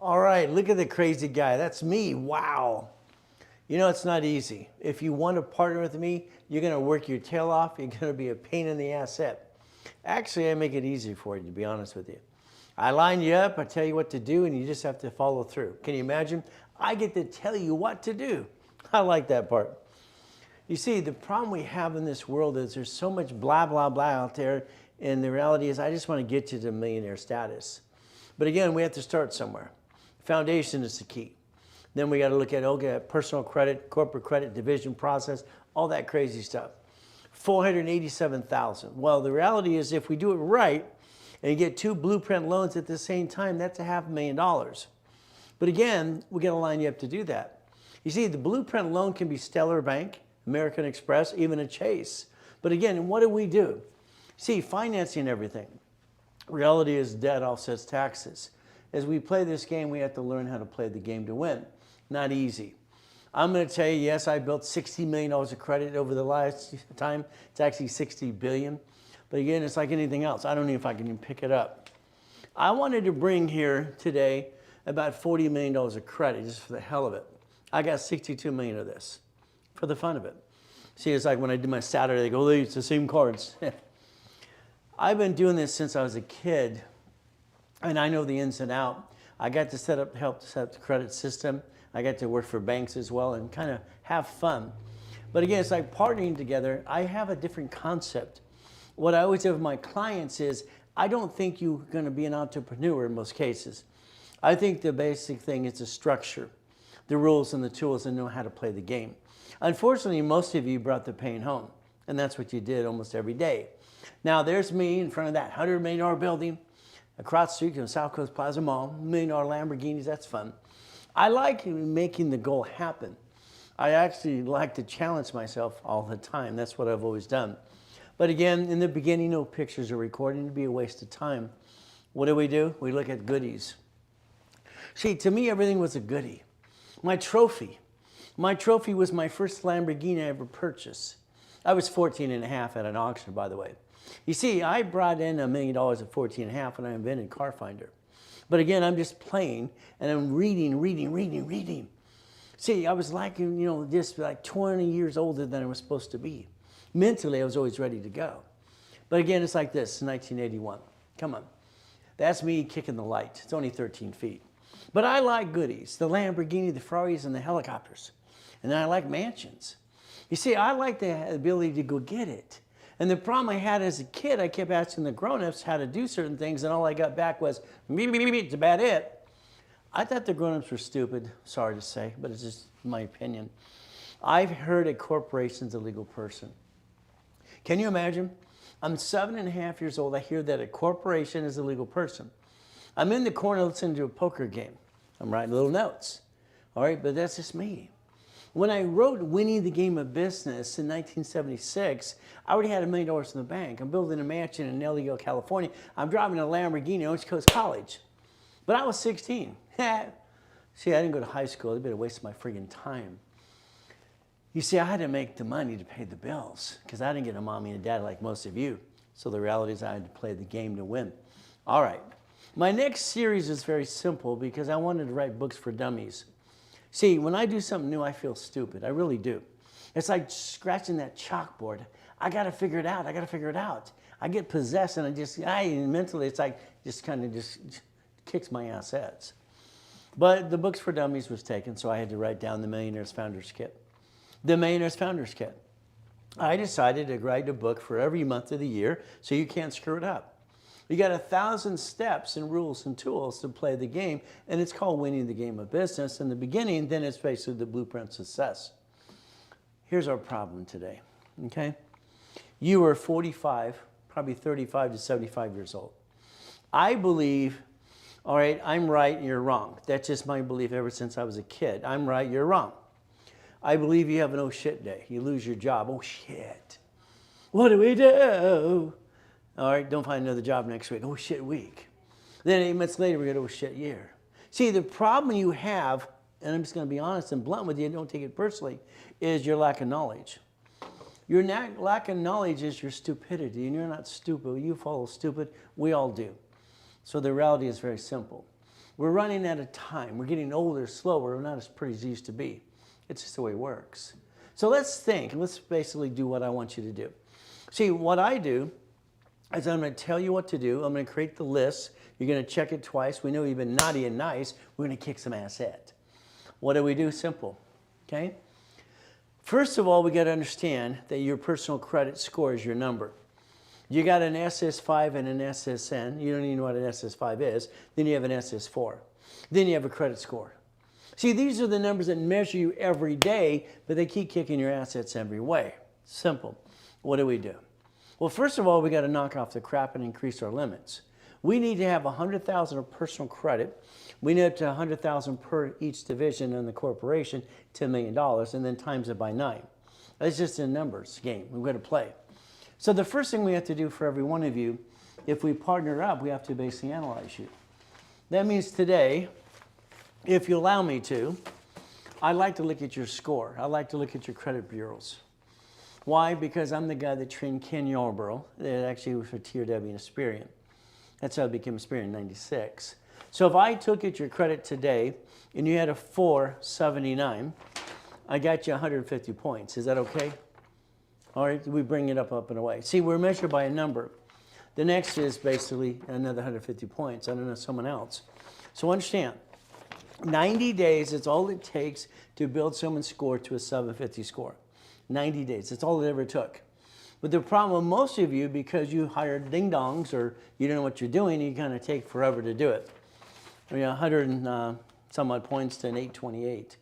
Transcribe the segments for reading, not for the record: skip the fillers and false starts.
All right, look at the crazy guy. That's me. Wow. You know, it's not easy. If you want to partner with me, you're going to work your tail off. You're going to be a pain in the asset. Actually, I make it easy for you, to be honest with you. I line you up, I tell you what to do, and you just have to follow through. Can you imagine? I get to tell you what to do. I like that part. You see, the problem we have in this world is there's so much blah, blah, blah out there, and the reality is I just want to get you to millionaire status. But again, we have to start somewhere. Foundation is the key. Then we got to look at, okay, personal credit, corporate credit, division process, all that crazy stuff. 487,000. Well, the reality is if we do it right and you get 2 blueprint loans at the same time, that's $500,000. But again, we got to line you up to do that. You see, the blueprint loan can be Stellar Bank, American Express, even a Chase. But again, what do? See, financing everything. Reality is debt offsets taxes. As we play this game, we have to learn how to play the game to win. Not easy. I'm going to tell you, yes, I built $60 million of credit over the last time. It's actually $60 billion. But again, it's like anything else. I don't know if I can even pick it up. I wanted to bring here today about $40 million of credit, just for the hell of it. I got $62 million of this, for the fun of it. See, it's like when I do my Saturday, they go, it's the same cards. I've been doing this since I was a kid, and I know the ins and outs. I got to help set up the credit system. I got to work for banks as well and kind of have fun. But again, it's like partnering together. I have a different concept. What I always tell my clients is, I don't think you're going to be an entrepreneur in most cases. I think the basic thing is the structure, the rules and the tools, and know how to play the game. Unfortunately, most of you brought the pain home, and that's what you did almost every day. Now, there's me in front of that $100 million building, across the street from South Coast Plaza Mall, $1 million Lamborghinis, that's fun. I like making the goal happen. I actually like to challenge myself all the time. That's what I've always done. But again, in the beginning, no pictures or recording. It'd be a waste of time. What do? We look at goodies. See, to me, everything was a goodie. My trophy. My trophy was my first Lamborghini I ever purchased. I was 14 and a half at an auction, by the way. You see, I brought in $1 million at 14 and a half when I invented Car Finder. But again, I'm just playing and I'm reading. See, I was like, just like 20 years older than I was supposed to be. Mentally, I was always ready to go. But again, it's like this, 1981. Come on. That's me kicking the light. It's only 13 feet. But I like goodies, the Lamborghini, the Ferraris, and the helicopters. And then I like mansions. You see, I like the ability to go get it. And the problem I had as a kid, I kept asking the grown-ups how to do certain things, and all I got back was, it's about it. I thought the grown-ups were stupid, sorry to say, but it's just my opinion. I've heard a corporation's a legal person. Can you imagine? I'm 7.5 years old. I hear that a corporation is a legal person. I'm in the corner listening to a poker game. I'm writing little notes. All right, but that's just me. When I wrote Winning the Game of Business in 1976, I already had $1 million in the bank. I'm building a mansion in El Ego, California. I'm driving a Lamborghini at Orange Coast College. But I was 16. See, I didn't go to high school. It'd been a waste of my friggin' time. You see, I had to make the money to pay the bills because I didn't get a mommy and a dad like most of you. So the reality is I had to play the game to win. All right. My next series is very simple because I wanted to write books for dummies. See, when I do something new, I feel stupid. I really do. It's like scratching that chalkboard. I got to figure it out. I get possessed and mentally it's like just kicks my assets. But the Books for Dummies was taken, so I had to write down the Millionaire's Founders Kit. The Millionaire's Founders Kit. I decided to write a book for every month of the year so you can't screw it up. You got 1,000 steps and rules and tools to play the game, and it's called Winning the Game of Business. In the beginning, then it's basically the blueprint success. Here's our problem today, okay? You are 45, probably 35 to 75 years old. I believe, all right, I'm right and you're wrong. That's just my belief ever since I was a kid. I'm right, you're wrong. I believe you have an oh shit day. You lose your job. Oh shit. What do we do? All right, don't find another job next week. Oh shit week. Then 8 months later, we get oh shit year. See, the problem you have, and I'm just going to be honest and blunt with you, don't take it personally, is your lack of knowledge. Your lack of knowledge is your stupidity, and you're not stupid. You follow stupid. We all do. So the reality is very simple. We're running out of time. We're getting older, slower. We're not as pretty as we used to be. It's just the way it works. So let's think. Let's basically do what I want you to do. See, what I do is I'm going to tell you what to do. I'm going to create the list. You're going to check it twice. We know you've been naughty and nice. We're going to kick some ass at. What do we do? Simple. Okay? First of all, we got to understand that your personal credit score is your number. You got an SS5 and an SSN. You don't even know what an SS5 is. Then you have an SS4. Then you have a credit score. See, these are the numbers that measure you every day, but they keep kicking your assets every way. Simple. What do we do? Well, first of all, we got to knock off the crap and increase our limits. We need to have 100,000 of personal credit. We need up to 100,000 per each division in the corporation, $10 million, and then times it by 9. That's just a numbers game. We've got to play. So the first thing we have to do for every one of you, if we partner up, we have to basically analyze you. That means today, if you allow me to, I'd like to look at your score. I'd like to look at your credit bureaus. Why? Because I'm the guy that trained Ken Yarborough, that actually was for Tier W and Asperian. That's how I became Asperian in '96. So if I took at your credit today and you had a 479, I got you 150 points. Is that okay? All right, we bring it up and away. See, we're measured by a number. The next is basically another 150 points. I don't know, someone else. So understand, 90 days is all it takes to build someone's score to a 750 score. 90 days, that's all it ever took. But the problem with most of you, because you hired ding-dongs or you don't know what you're doing, you kind of take forever to do it. I mean, 100 and some odd points to an 828.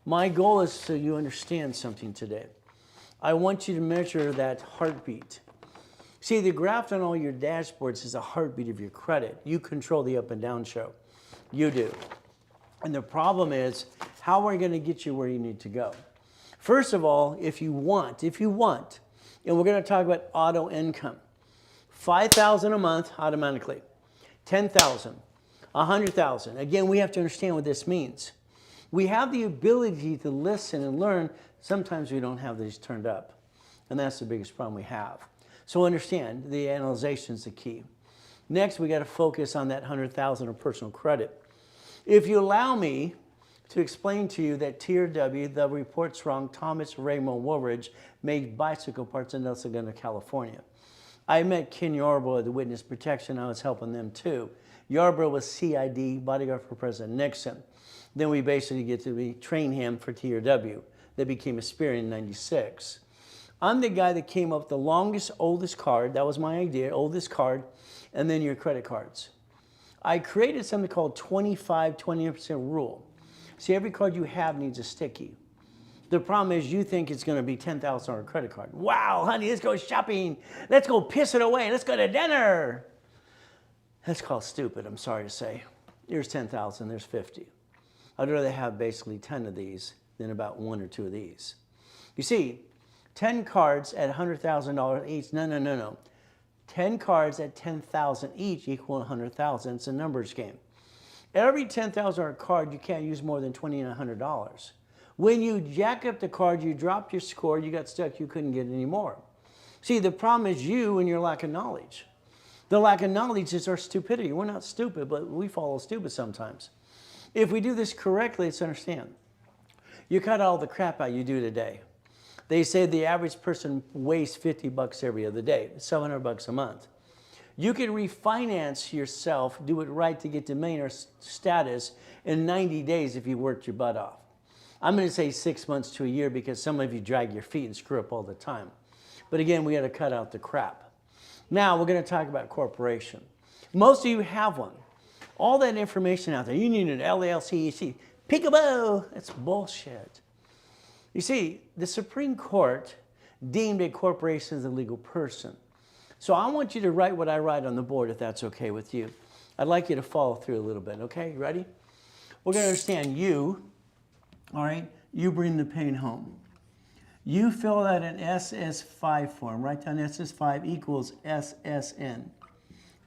My goal is so you understand something today. I want you to measure that heartbeat. See, the graph on all your dashboards is a heartbeat of your credit. You control the up and down show. You do. And the problem is, how are we going to get you where you need to go? First of all, if you want, and we're going to talk about auto income. $5,000 a month automatically. $10,000. $100,000. Again, we have to understand what this means. We have the ability to listen and learn. Sometimes we don't have these turned up. And that's the biggest problem we have. So understand, the analyzation is the key. Next, we got to focus on that 100,000 of personal credit. If you allow me to explain to you that Tier W, the report's wrong, Thomas Raymond Woolridge made bicycle parts in El Segundo, California. I met Ken Yarborough at the Witness Protection. I was helping them too. Yarborough was CID, bodyguard for President Nixon. Then we basically get to train him for Tier W. That became Asperian in '96. I'm the guy that came up with the longest, oldest card. That was my idea, oldest card, and then your credit cards. I created something called 25-20% rule. See, every card you have needs a sticky. The problem is you think it's going to be $10,000 credit card. Wow, honey, let's go shopping. Let's go piss it away. Let's go to dinner. That's called stupid, I'm sorry to say. Here's 10,000, there's 50. I'd rather have basically 10 of these than about 1 or 2 of these. You see, 10 cards at $100,000 each, no. 10 cards at $10,000 each equal 100,000. It's a numbers game. Every $10,000 card, you can't use more than $20 and $100. When you jack up the card, you dropped your score, you got stuck, you couldn't get any more. See, the problem is you and your lack of knowledge. The lack of knowledge is our stupidity. We're not stupid, but we follow stupid sometimes. If we do this correctly, let's understand. You cut all the crap out you do today. They say the average person wastes $50 every other day, $700 a month. You can refinance yourself, do it right to get to millionaire status in 90 days if you worked your butt off. I'm going to say 6 months to a year because some of you drag your feet and screw up all the time. But again, we got to cut out the crap. Now we're going to talk about corporation. Most of you have one. All that information out there, you need an LLC, peekaboo, that's bullshit. You see, the Supreme Court deemed a corporation as a legal person. So I want you to write what I write on the board if that's okay with you. I'd like you to follow through a little bit, okay? Ready? We're going to understand you, all right? You bring the pain home. You fill out an SS5 form. Write down SS5 equals SSN.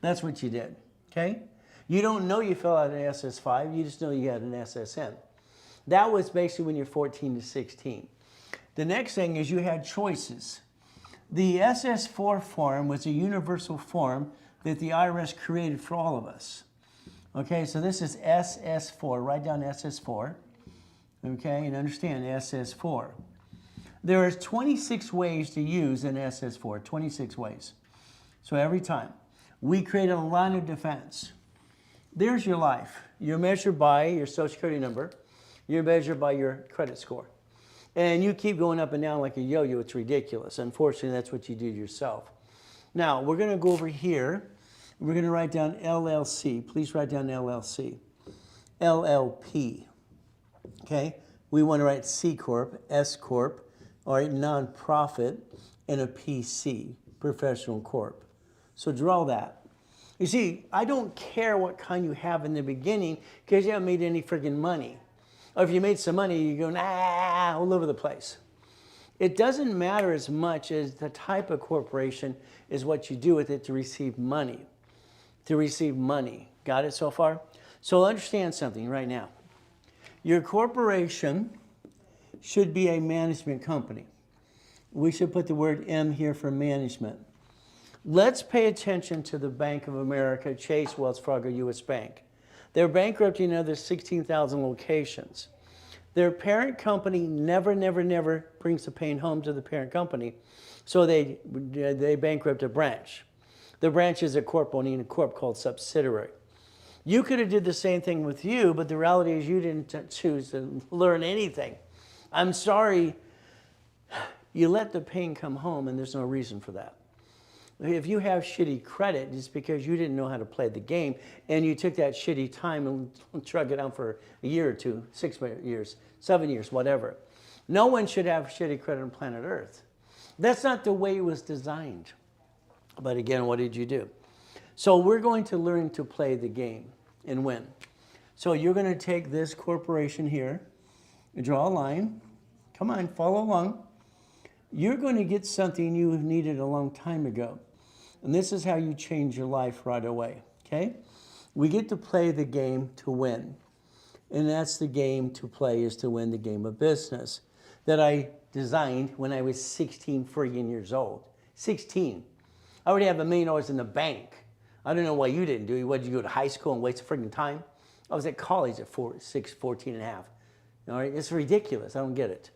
That's what you did, okay? You don't know you fill out an SS5. You just know you had an SSN. That was basically when you're 14 to 16. The next thing is you had choices. The SS4 form was a universal form that the IRS created for all of us. Okay, so this is SS4. Write down SS4. Okay, and understand SS4. There are 26 ways to use an SS4, 26 ways. So every time we create a line of defense, there's your life. You're measured by your social security number. You're measured by your credit score. And you keep going up and down like a yo-yo. It's ridiculous. Unfortunately, that's what you do to yourself. Now, we're going to go over here. We're going to write down LLC. Please write down LLC. LLP. Okay? We want to write C Corp, S Corp, all right, nonprofit, and a PC, professional corp. So draw that. You see, I don't care what kind you have in the beginning because you haven't made any friggin' money. Or if you made some money, you're going, all over the place. It doesn't matter as much as the type of corporation is what you do with it to receive money. To receive money. Got it so far? So understand something right now. Your corporation should be a management company. We should put the word M here for management. Let's pay attention to the Bank of America, Chase, Wells Fargo, U.S. Bank. They're bankrupting another 16,000 locations. Their parent company never brings the pain home to the parent company, so they bankrupt a branch. The branch is a corp owning a corp called subsidiary. You could have did the same thing with you, but the reality is you didn't choose to learn anything. I'm sorry, you let the pain come home, and there's no reason for that. If you have shitty credit, it's because you didn't know how to play the game, and you took that shitty time and drug it out for a year or two, 6 years, 7 years, whatever. No one should have shitty credit on planet Earth. That's not the way it was designed. But again, what did you do? So we're going to learn to play the game and win. So you're going to take this corporation here, draw a line. Come on, follow along. You're going to get something you needed a long time ago. And this is how you change your life right away, okay? We get to play the game to win. And that's the game to play, is to win the game of business that I designed when I was 16 friggin' years old. 16. I already have $1 million in the bank. I don't know why you didn't do it. What, did you go to high school and waste friggin' time? I was at college at 14 and a half. All right, it's ridiculous. I don't get it.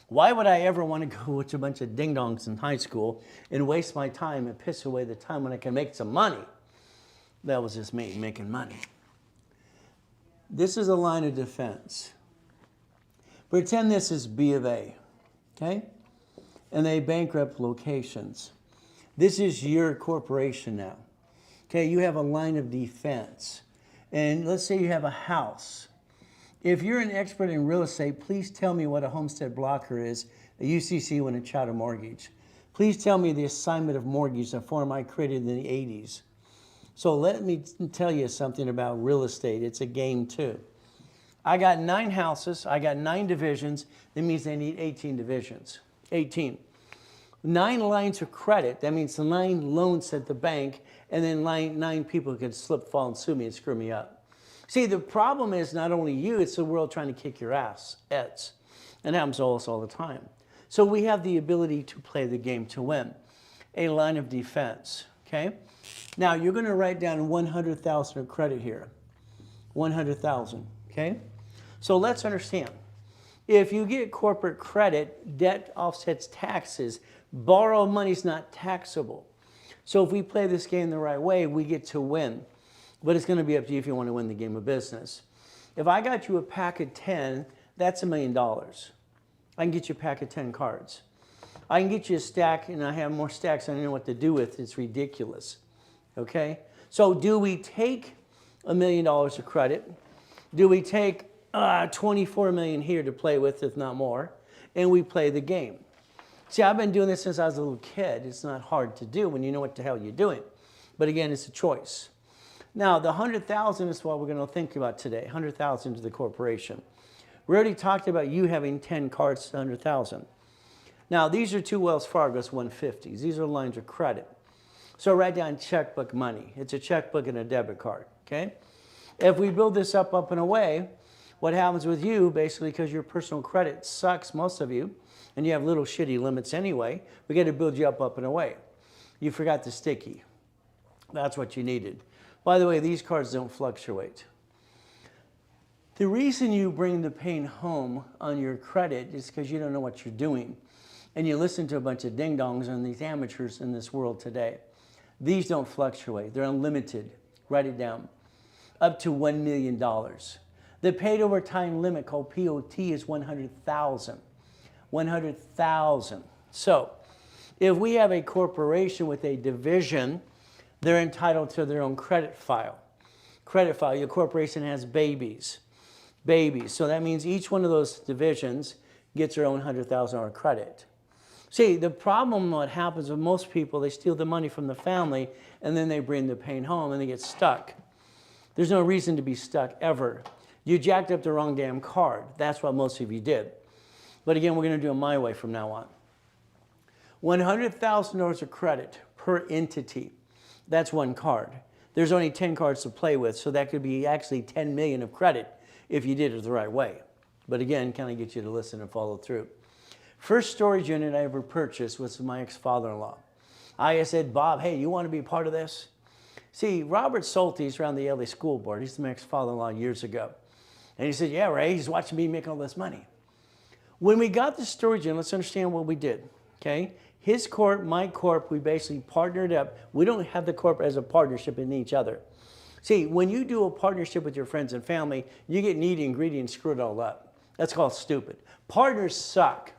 Why would I ever want to go with a bunch of ding-dongs in high school and waste my time and piss away the time when I can make some money? That was just me making money. This is a line of defense. Pretend this is B of A, okay? And they bankrupt locations. This is your corporation now. Okay, you have a line of defense. And let's say you have a house. If you're an expert in real estate, please tell me what a homestead blocker is, a UCC when a chattel mortgage. Please tell me the assignment of mortgage, a form I created in the 80s. So let me tell you something about real estate. It's a game too. I got 9 houses. I got 9 divisions. That means they need 18 divisions. 18. 9 lines of credit. That means the 9 loans at the bank, and then 9 people could slip, fall, and sue me and screw me up. See, the problem is not only you, it's the world trying to kick your ass. And it happens to us all the time. So we have the ability to play the game to win. A line of defense, okay? Now, you're going to write down 100,000 of credit here. 100,000, okay? So let's understand. If you get corporate credit, debt offsets taxes. Borrowed money is not taxable. So if we play this game the right way, we get to win. But it's going to be up to you if you want to win the game of business. If I got you a pack of 10, that's $1 million. I can get you a pack of 10 cards. I can get you a stack, and I have more stacks I don't know what to do with. It's ridiculous. Okay? So do we take $1 million of credit? Do we take 24 million here to play with, if not more, and we play the game? See, I've been doing this since I was a little kid. It's not hard to do when you know what the hell you're doing. But again, it's a choice. Now, the 100,000 is what we're going to think about today. 100,000 to the corporation. We already talked about you having 10 cards to 100,000. Now, these are 2 Wells Fargo's 150s. These are lines of credit. So write down checkbook money. It's a checkbook and a debit card, okay? If we build this up and away, what happens with you, basically, because your personal credit sucks, most of you, and you have little shitty limits anyway, we got to build you up and away. You forgot the sticky. That's what you needed. By the way, these cards don't fluctuate. The reason you bring the pain home on your credit is because you don't know what you're doing. And you listen to a bunch of ding-dongs and these amateurs in this world today. These don't fluctuate. They're unlimited. Write it down. Up to $1 million. The paid over time limit, called POT, is 100,000. 100,000. So, if we have a corporation with a division, they're entitled to their own credit file. Credit file. Your corporation has babies. Babies. So that means each one of those divisions gets their own $100,000 credit. See, the problem, what happens with most people, they steal the money from the family and then they bring the pain home and they get stuck. There's no reason to be stuck ever. You jacked up the wrong damn card. That's what most of you did. But again, we're going to do it my way from now on. $100,000 of credit per entity. That's one card. There's only 10 cards to play with, so that could be actually 10 million of credit if you did it the right way. But again, kind of get you to listen and follow through. First storage unit I ever purchased was my ex-father-in-law. I said, Bob, hey, you want to be part of this? See, Robert Soltis ran the LA school board. He's my ex-father-in-law years ago. And he said, yeah, Ray, he's watching me make all this money. When we got the storage unit, let's understand what we did, okay? His corp, my corp, we basically partnered up. We don't have the corp as a partnership in each other. See, when you do a partnership with your friends and family, you get needy and greedy and screw it all up. That's called stupid. Partners suck,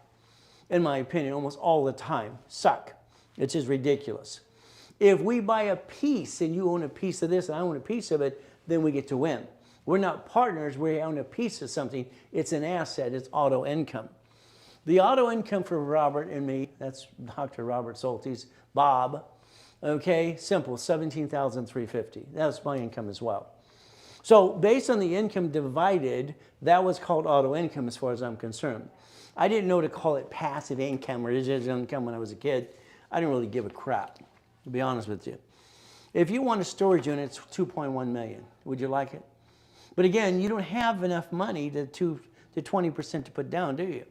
in my opinion, almost all the time. Suck. It's just ridiculous. If we buy a piece and you own a piece of this and I own a piece of it, then we get to win. We're not partners. We own a piece of something. It's an asset. It's auto income. The auto income for Robert and me, that's Dr. Robert Soltis, Bob, okay, simple, $17,350. That's my income as well. So based on the income divided, that was called auto income as far as I'm concerned. I didn't know to call it passive income or residual income when I was a kid. I didn't really give a crap, to be honest with you. If you want a storage unit, it's $2.1 million. Would you like it? But again, you don't have enough money to 20% to put down, do you?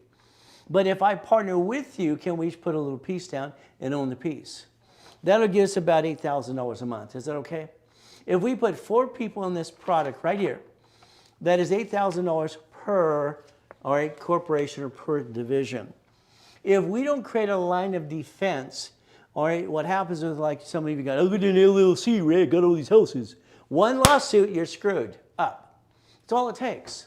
But if I partner with you, can we each put a little piece down and own the piece? That'll give us about $8,000 a month. Is that okay? If we put 4 people in this product right here, that is $8,000 per, all right, corporation or per division. If we don't create a line of defense, all right, what happens is like some of you got, oh, good an LLC, Ray, got all these houses. One lawsuit, you're screwed up. That's all it takes.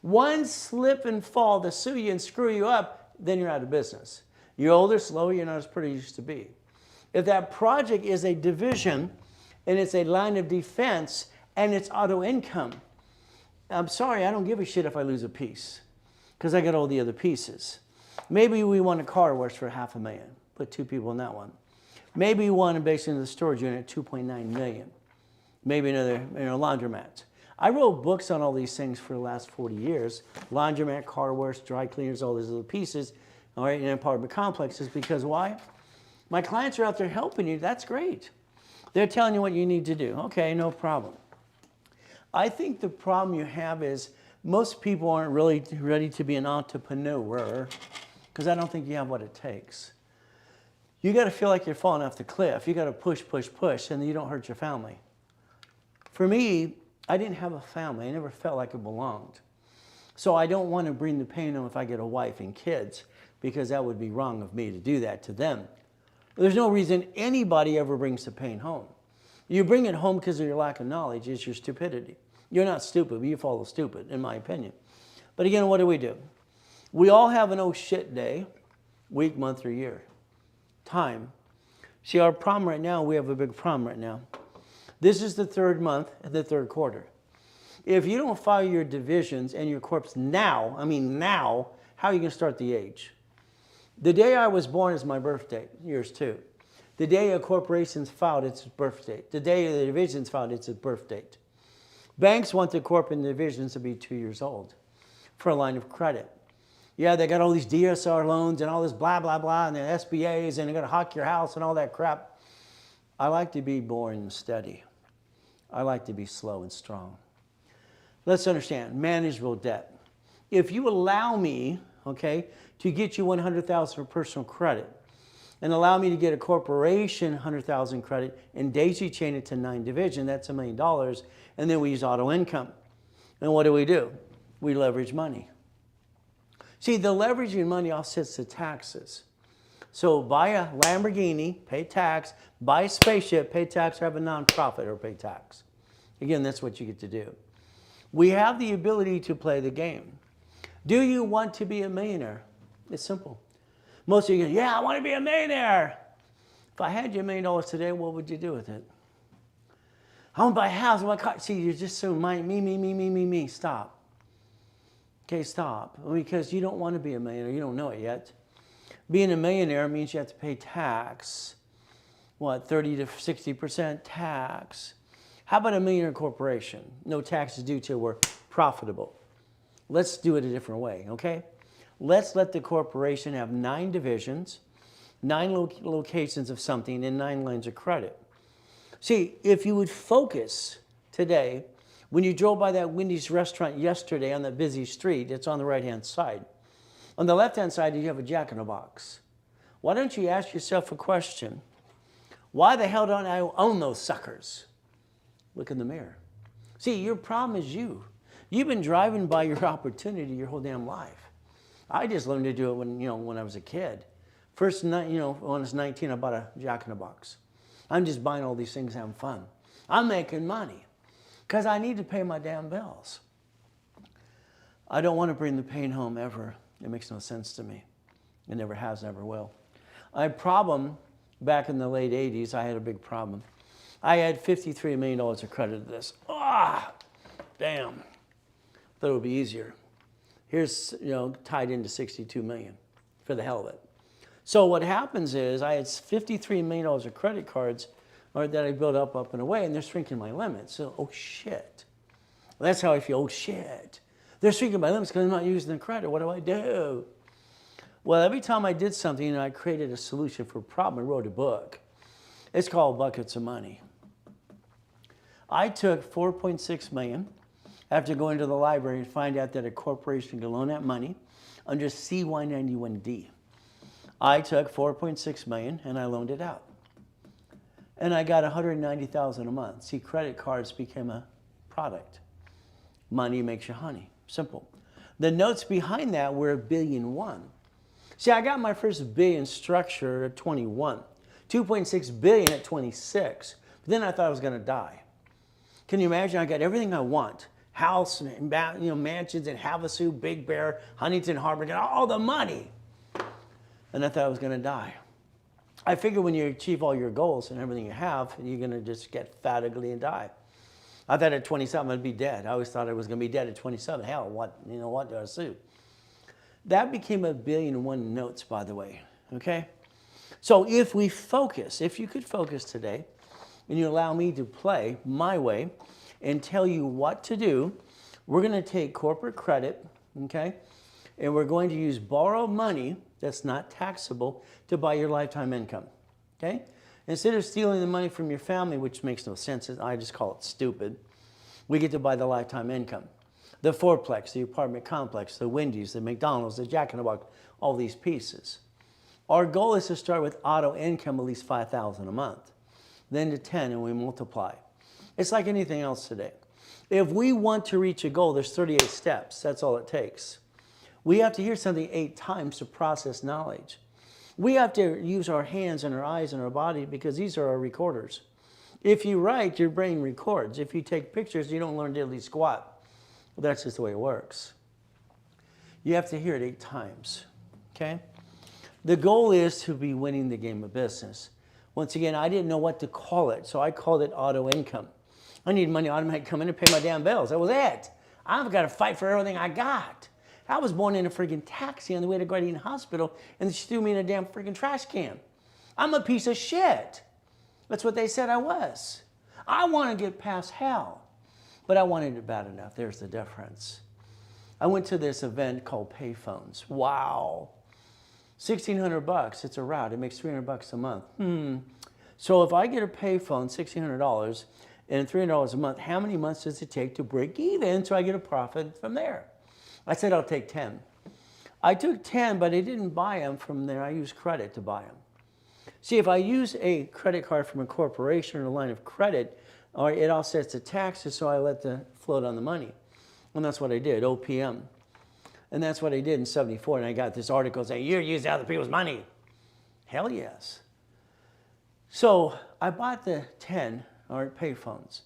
One slip and fall to sue you and screw you up, then you're out of business. You're older, slower, you're not as pretty as you used to be. If that project is a division and it's a line of defense and it's auto income, I'm sorry, I don't give a shit if I lose a piece because I got all the other pieces. Maybe we want a car wash for $500,000. Put 2 people in that one. Maybe we want to base into the storage unit $2.9 million. Maybe another laundromat. I wrote books on all these things for the last 40 years. Laundromat, car wash, dry cleaners, all these little pieces, all right, in apartment complexes. Because why? My clients are out there helping you. That's great. They're telling you what you need to do. Okay, no problem. I think the problem you have is most people aren't really ready to be an entrepreneur because I don't think you have what it takes. You got to feel like you're falling off the cliff. You got to push, push, push, and you don't hurt your family. For me, I didn't have a family. I never felt like it belonged. So I don't want to bring the pain home if I get a wife and kids because that would be wrong of me to do that to them. There's no reason anybody ever brings the pain home. You bring it home because of your lack of knowledge. It's your stupidity. You're not stupid, but you follow stupid, in my opinion. But again, what do? We all have an oh shit day, week, month, or year. Time. See, our problem right now, we have a big problem right now. This is the 3rd month and the 3rd quarter. If you don't file your divisions and your corps now, I mean now, how are you going to start the age? The day I was born is my birth date, yours too. The day a corporation's filed, it's its birth date. The day the division's filed, it's its birth date. Banks want the corp and divisions to be 2 years old for a line of credit. Yeah, they got all these DSR loans and all this blah, blah, blah, and the SBAs, and they're going to hawk your house and all that crap. I like to be boring and steady. I like to be slow and strong. Let's understand, manageable debt. If you allow me, okay, to get you $100,000 for personal credit, and allow me to get a corporation 100,000 credit and daisy chain it to 9 division. That's $1 million. And then we use auto income. And what do? We leverage money. See, the leveraging money offsets the taxes. So buy a Lamborghini, pay tax. Buy a spaceship, pay tax, or have a nonprofit or pay tax. Again, that's what you get to do. We have the ability to play the game. Do you want to be a millionaire? It's simple. Most of you go, yeah, I want to be a millionaire. If I had you $1 million today, what would you do with it? I want to buy a house, I want a car. See, you're just so me. Stop. Okay, stop. Because you don't want to be a millionaire. You don't know it yet. Being a millionaire means you have to pay tax. What, 30 to 60% tax. How about a millionaire corporation? No taxes due till we're profitable. Let's do it a different way, okay? Let's let the corporation have 9 divisions, 9 locations of something, and 9 lines of credit. See, if you would focus today, when you drove by that Wendy's restaurant yesterday on that busy street, it's on the right-hand side. On the left-hand side, you have a Jack in the Box. Why don't you ask yourself a question? Why the hell don't I own those suckers? Look in the mirror. See, your problem is you. You've been driving by your opportunity your whole damn life. I just learned to do it when I was a kid. First night, when I was 19, I bought a Jack in the Box. I'm just buying all these things, having fun. I'm making money because I need to pay my damn bills. I don't want to bring the pain home ever. It makes no sense to me. It never has, never will. I had a problem back in the late 80s. I had a big problem. I had $53 million of credit to this. Damn. Thought it would be easier. Here's, tied into 62 million for the hell of it. So what happens is I had $53 million of credit cards that I built up and away, and they're shrinking my limits. So, oh shit. Well, that's how I feel. Oh shit. They're shrinking my limits because I'm not using the credit. What do I do? Well, every time I did something, I created a solution for a problem. I wrote a book. It's called Buckets of Money. I took $4.6 million after going to the library and find out that a corporation can loan that money under CY91D. I took $4.6 million and I loaned it out. And I got $190,000 a month. See, credit cards became a product. Money makes you honey. Simple. The notes behind that were $1.1 billion. See, I got my first billion structure at 21, 2.6 billion at 26. But then I thought I was going to die. Can you imagine? I got everything I want. House, mansions in Havasu, Big Bear, Huntington Harbor, got all the money. And I thought I was going to die. I figured when you achieve all your goals and everything you have, you're going to just get fat, ugly, and die. I thought at 27 I'd be dead. I always thought I was going to be dead at 27. Hell, what do I sue? That became $1.1 billion notes, by the way, okay? So if you could focus today, and you allow me to play my way and tell you what to do, we're going to take corporate credit, okay? And we're going to use borrowed money that's not taxable to buy your lifetime income, okay? Instead of stealing the money from your family, which makes no sense, I just call it stupid, we get to buy the lifetime income. The fourplex, the apartment complex, the Wendy's, the McDonald's, the Jack in the Box, all these pieces. Our goal is to start with auto income at least $5,000 a month, then to 10, and we multiply. It's like anything else today. If we want to reach a goal, there's 38 steps. That's all it takes. We have to hear something 8 times to process knowledge. We have to use our hands and our eyes and our body because these are our recorders. If you write, your brain records. If you take pictures, you don't learn diddly squat. Well, that's just the way it works. You have to hear it 8 times, okay? The goal is to be winning the game of business. Once again, I didn't know what to call it, so I called it auto income. I need money automatically come in and pay my damn bills. That was it. I've got to fight for everything I got. I was born in a friggin' taxi on the way to Guardian Hospital, and she threw me in a damn friggin' trash can. I'm a piece of shit. That's what they said I was. I want to get past hell, but I wanted it bad enough. There's the difference. I went to this event called Payphones. Wow. $1,600, it's a route. It makes $300 a month. So if I get a payphone, $1,600, and $300 a month, how many months does it take to break even so I get a profit from there? I said I'll take 10. I took 10, but I didn't buy them from there. I used credit to buy them. See, if I use a credit card from a corporation or a line of credit, all right, it offsets the taxes, so I let the float on the money. And that's what I did, OPM. And that's what I did in 74. And I got this article saying, you're using other people's money. Hell yes. So I bought the 10, all right, payphones.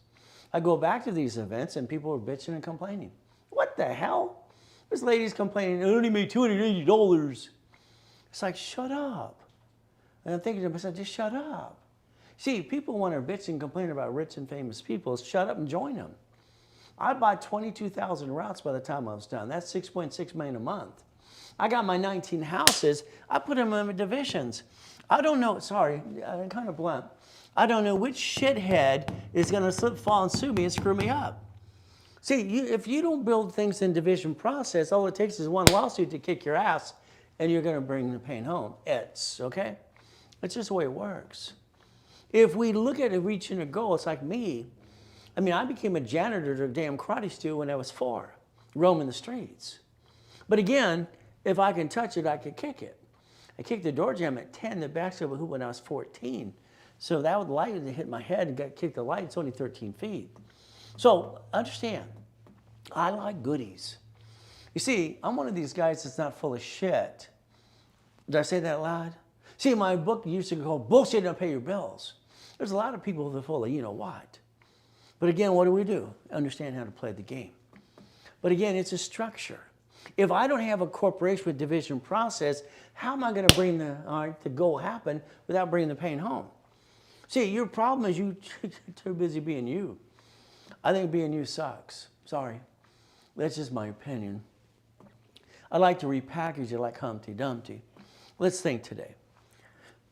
I go back to these events and people were bitching and complaining. What the hell? This lady's complaining, I only made $280. It's like, shut up. And I'm thinking to myself, just shut up. See, people want to bitch and complain about rich and famous people. Shut up and join them. I bought 22,000 routes by the time I was done. That's $6.6 million a month. I got my 19 houses. I put them in divisions. I don't know, sorry, I'm kind of blunt. I don't know which shithead is going to slip, fall, and sue me and screw me up. See, if you don't build things in division process, all it takes is one lawsuit to kick your ass, and you're going to bring the pain home. Okay? It's just the way it works. If we look at it reaching a goal, it's like me. I mean, I became a janitor to a damn karate stew when I was 4, roaming the streets. But again, if I can touch it, I can kick it. I kicked the door jam at 10, the basketball hoop when I was 14. So that light hit my head and got kicked the light. It's only 13 feet. So understand, I like goodies. You see, I'm one of these guys that's not full of shit. Did I say that loud? See, my book used to go, bullshit, don't pay your bills. There's a lot of people that are full of you know what. But again, what do? Understand how to play the game. But again, it's a structure. If I don't have a corporation with division process, how am I going to bring the goal happen without bringing the pain home? See, your problem is you're too busy being you. I think being you sucks. Sorry. That's just my opinion. I like to repackage it like Humpty Dumpty. Let's think today.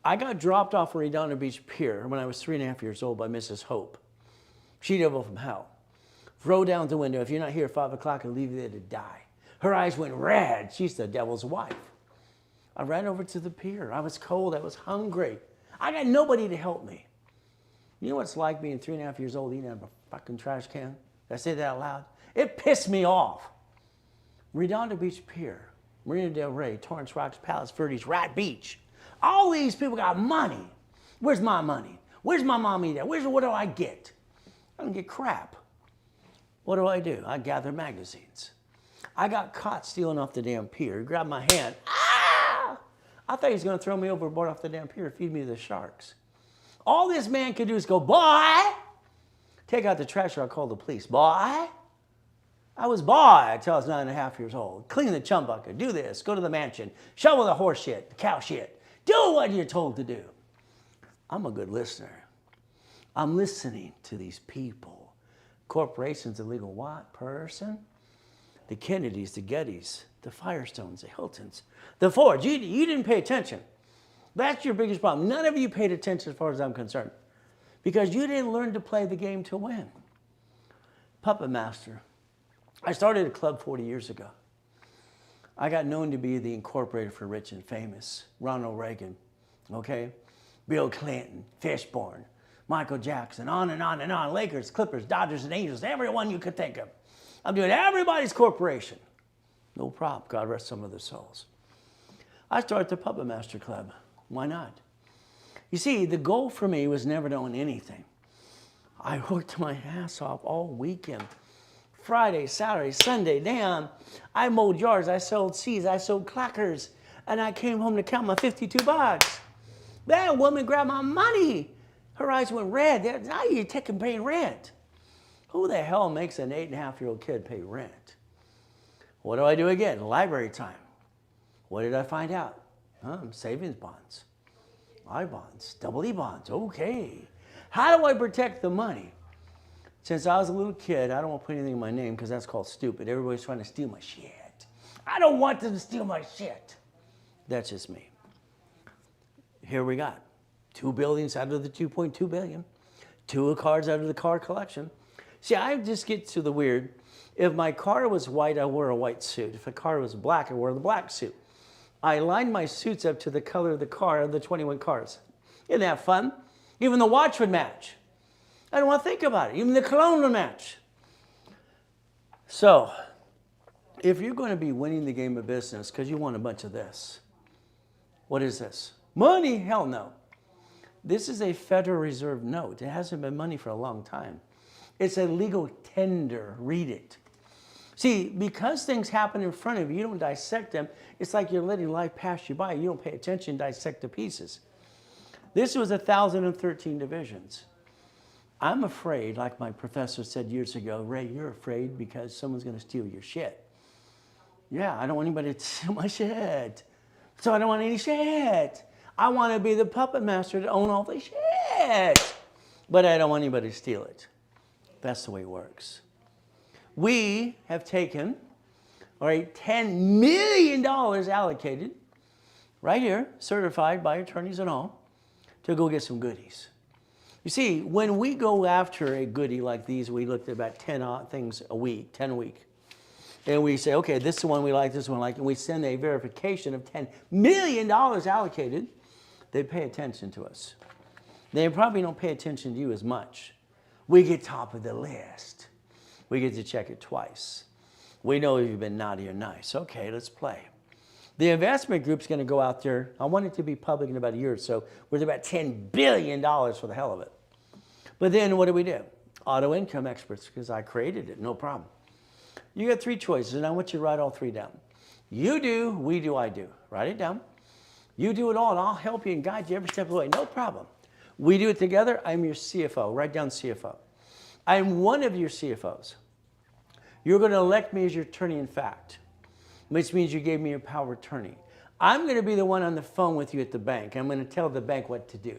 I got dropped off Redondo Beach Pier when I was 3.5 years old by Mrs. Hope. She devil from hell. Throw down the window. If you're not here at 5 o'clock, I'll leave you there to die. Her eyes went red. She's the devil's wife. I ran over to the pier. I was cold. I was hungry. I got nobody to help me. You know what it's like being 3.5 years old eating out of a fucking trash can? Did I say that out loud? It pissed me off. Redondo Beach Pier, Marina Del Rey, Torrance Rocks, Palos Verdes, Rat Beach. All these people got money. Where's my money? Where's my mommy there? What do I get? I don't get crap. What do? I gather magazines. I got caught stealing off the damn pier. He grabbed my hand. Ah! I thought he was going to throw me overboard off the damn pier and feed me to the sharks. All this man could do is go, boy, take out the trash or I'll call the police. Boy. I was boy until I was 9.5 years old. Clean the chum bucket, do this, go to the mansion, shovel the horse shit, the cow shit. Do what you're told to do. I'm a good listener. I'm listening to these people. Corporations, illegal what? Person? The Kennedys, the Gettys, the Firestones, the Hiltons, the Fords. You didn't pay attention. That's your biggest problem. None of you paid attention as far as I'm concerned. Because you didn't learn to play the game to win. Puppet Master. I started a club 40 years ago. I got known to be the incorporator for rich and famous. Ronald Reagan, okay? Bill Clinton, Fishburne, Michael Jackson, on and on and on. Lakers, Clippers, Dodgers, and Angels, everyone you could think of. I'm doing everybody's corporation. No problem. God rest some of their souls. I started the Puppet Master Club. Why not? You see, the goal for me was never to own anything. I worked my ass off all weekend. Friday, Saturday, Sunday, damn. I mowed yards, I sold seeds, I sold clackers, and I came home to count my 52 bucks. That woman grabbed my money. Her eyes went red. Now you're paying rent. Who the hell makes an 8.5-year-old kid pay rent? What do I do again? Library time. What did I find out? Savings bonds, I bonds, double E bonds. Okay. How do I protect the money? Since I was a little kid, I don't want to put anything in my name because that's called stupid. Everybody's trying to steal my shit. I don't want them to steal my shit. That's just me. Here we got 2 buildings out of the 2.2 billion, 2 cars out of the car collection. See, I just get to the weird. If my car was white, I wore a white suit. If the car was black, I wore the black suit. I lined my suits up to the color of the car of the 21 cars. Isn't that fun? Even the watch would match. I don't want to think about it. Even the cologne would match. So, if you're going to be winning the game of business because you want a bunch of this, what is this? Money? Hell no. This is a Federal Reserve note. It hasn't been money for a long time. It's a legal tender. Read it. See, because things happen in front of you, you don't dissect them. It's like you're letting life pass you by. You don't pay attention, dissect the pieces. This was 1,013 divisions. I'm afraid, like my professor said years ago, Ray, you're afraid because someone's going to steal your shit. Yeah, I don't want anybody to steal my shit. So I don't want any shit. I want to be the puppet master to own all the shit. But I don't want anybody to steal it. That's the way it works. We have taken, all right, $10 million allocated, right here, certified by attorneys and all, to go get some goodies. You see, when we go after a goodie like these, we looked at about 10 things a week, 10 a week. And we say, okay, this is the one we like, this one we like, and we send a verification of $10 million allocated. They pay attention to us. They probably don't pay attention to you as much. We get top of the list. We get to check it twice. We know if you've been naughty or nice. Okay, let's play. The investment group's going to go out there. I want it to be public in about a year or so. Worth about $10 billion for the hell of it. But then what do? Auto income experts, because I created it, no problem. You got three choices, and I want you to write all three down. You do, we do, I do. Write it down. You do it all, and I'll help you and guide you every step of the way. No problem. We do it together. I'm your CFO. Write down CFO. I'm one of your CFOs. You're going to elect me as your attorney in fact, which means you gave me your power of attorney. I'm going to be the one on the phone with you at the bank. I'm going to tell the bank what to do.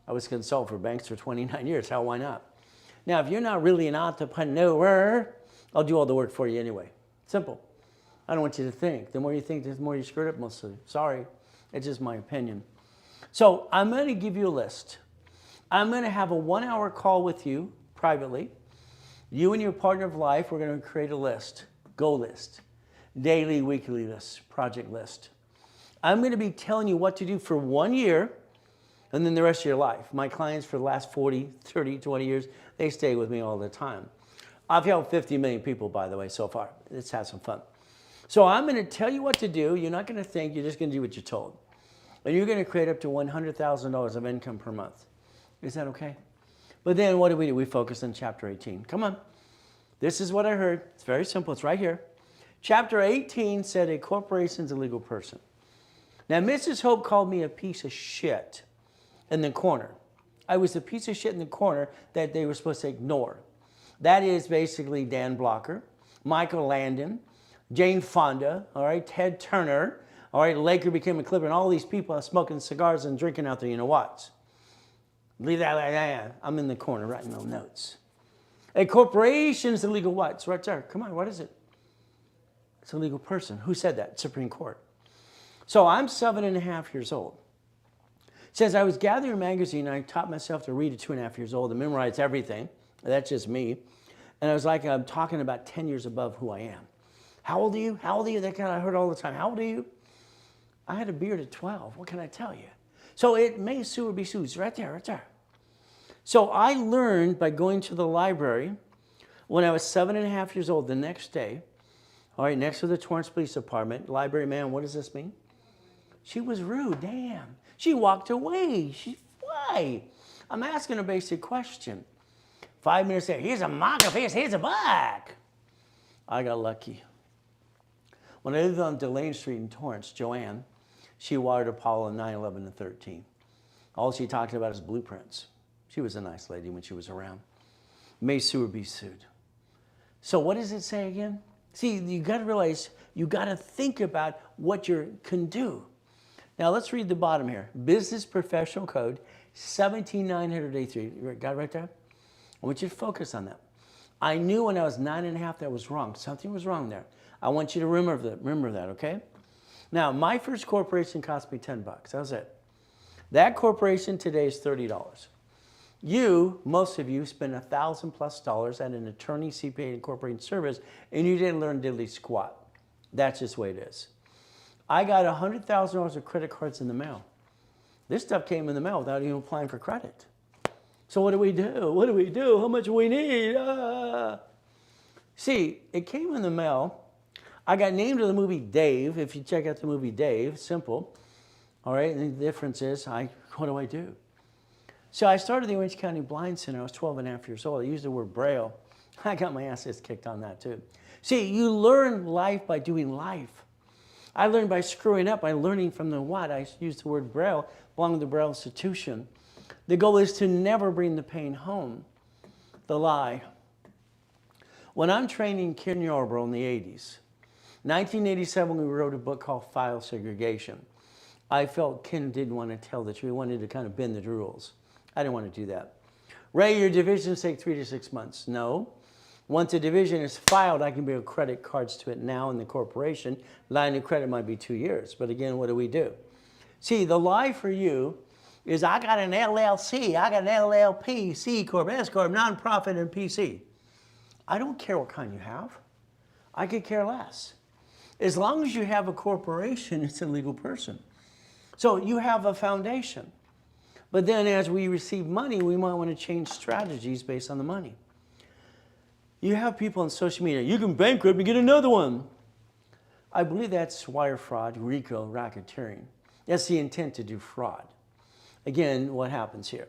I was a consultant for banks for 29 years. How, why not? Now, if you're not really an entrepreneur, I'll do all the work for you anyway. Simple. I don't want you to think. The more you think, the more you screw it up mostly. Sorry. It's just my opinion. So I'm going to give you a list. I'm going to have a 1-hour call with you privately. You and your partner of life, we're going to create a list, goal list, daily, weekly list, project list. I'm going to be telling you what to do for 1 year and then the rest of your life. My clients for the last 40, 30, 20 years, they stay with me all the time. I've helped 50 million people, by the way, so far. Let's have some fun. So I'm going to tell you what to do. You're not going to think. You're just going to do what you're told. And you're going to create up to $100,000 of income per month. Is that okay? But then what do? We focus on Chapter 18. Come on. This is what I heard. It's very simple. It's right here. Chapter 18 said a corporation is a legal person. Now, Mrs. Hope called me a piece of shit in the corner. I was a piece of shit in the corner that they were supposed to ignore. That is basically Dan Blocker, Michael Landon, Jane Fonda, all right, Ted Turner, all right, Laker became a Clipper, and all these people are smoking cigars and drinking out there, you know what? Leave that like that. I'm in the corner writing no notes. A corporation is a legal what? It's right there. Come on, what is it? It's a legal person. Who said that? Supreme Court. So I'm 7.5 years old. It says I was gathering a magazine, and I taught myself to read at 2.5 years old and memorize everything. That's just me. And I was like, I'm talking about 10 years above who I am. How old are you? How old are you? That kind of I heard all the time. How old are you? I had a beard at 12. What can I tell you? So it may sue or be sued. It's right there, right there. So I learned by going to the library when I was 7.5 years old the next day, all right, next to the Torrance Police Department. Library man, what does this mean? She was rude, damn. She walked away. Why? I'm asking a basic question. 5 minutes later, here's a mock of his, here's a buck. I got lucky. When I lived on Delane Street in Torrance, Joanne, she wired Apollo 9, 11, and 13. All she talked about is blueprints. She was a nice lady when she was around. May sue or be sued. So what does it say again? See, you got to realize, you got to think about what you can do. Now let's read the bottom here. Business Professional Code 17983. You got it right there? I want you to focus on that. I knew when I was 9.5 that was wrong. Something was wrong there. I want you to remember that, okay? Now, my first corporation cost me $10. That was it. That corporation today is $30. You, most of you, spend $1,000+ at an attorney, CPA, and corporate service, and you didn't learn diddly squat. That's just the way it is. I got $100,000 of credit cards in the mail. This stuff came in the mail without even applying for credit. So what do we do? What do we do? How much do we need? See, it came in the mail. I got named to the movie Dave. If you check out the movie Dave, simple. All right, and the difference is, what do I do? So I started the Orange County Blind Center. I was 12 and a half years old. I used the word Braille. I got my ass kicked on that too. See, you learn life by doing life. I learned by screwing up, by learning from the what? I used the word Braille, belonging to the Braille Institution. The goal is to never bring the pain home. The lie. When I'm training Ken Yarbrough in the 80s, 1987, we wrote a book called File Segregation. I felt Ken didn't want to tell the truth. He wanted to kind of bend the rules. I didn't want to do that. Ray, your divisions take 3 to 6 months. No. Once a division is filed, I can build credit cards to it now in the corporation. Line of credit might be 2 years. But again, what do? See, the lie for you is I got an LLC, I got an LLP, C Corp, S Corp, nonprofit, and PC. I don't care what kind you have. I could care less. As long as you have a corporation, it's a legal person. So you have a foundation. But then as we receive money, we might want to change strategies based on the money. You have people on social media, you can bankrupt and get another one. I believe that's wire fraud, RICO, racketeering. That's the intent to do fraud. Again, what happens here?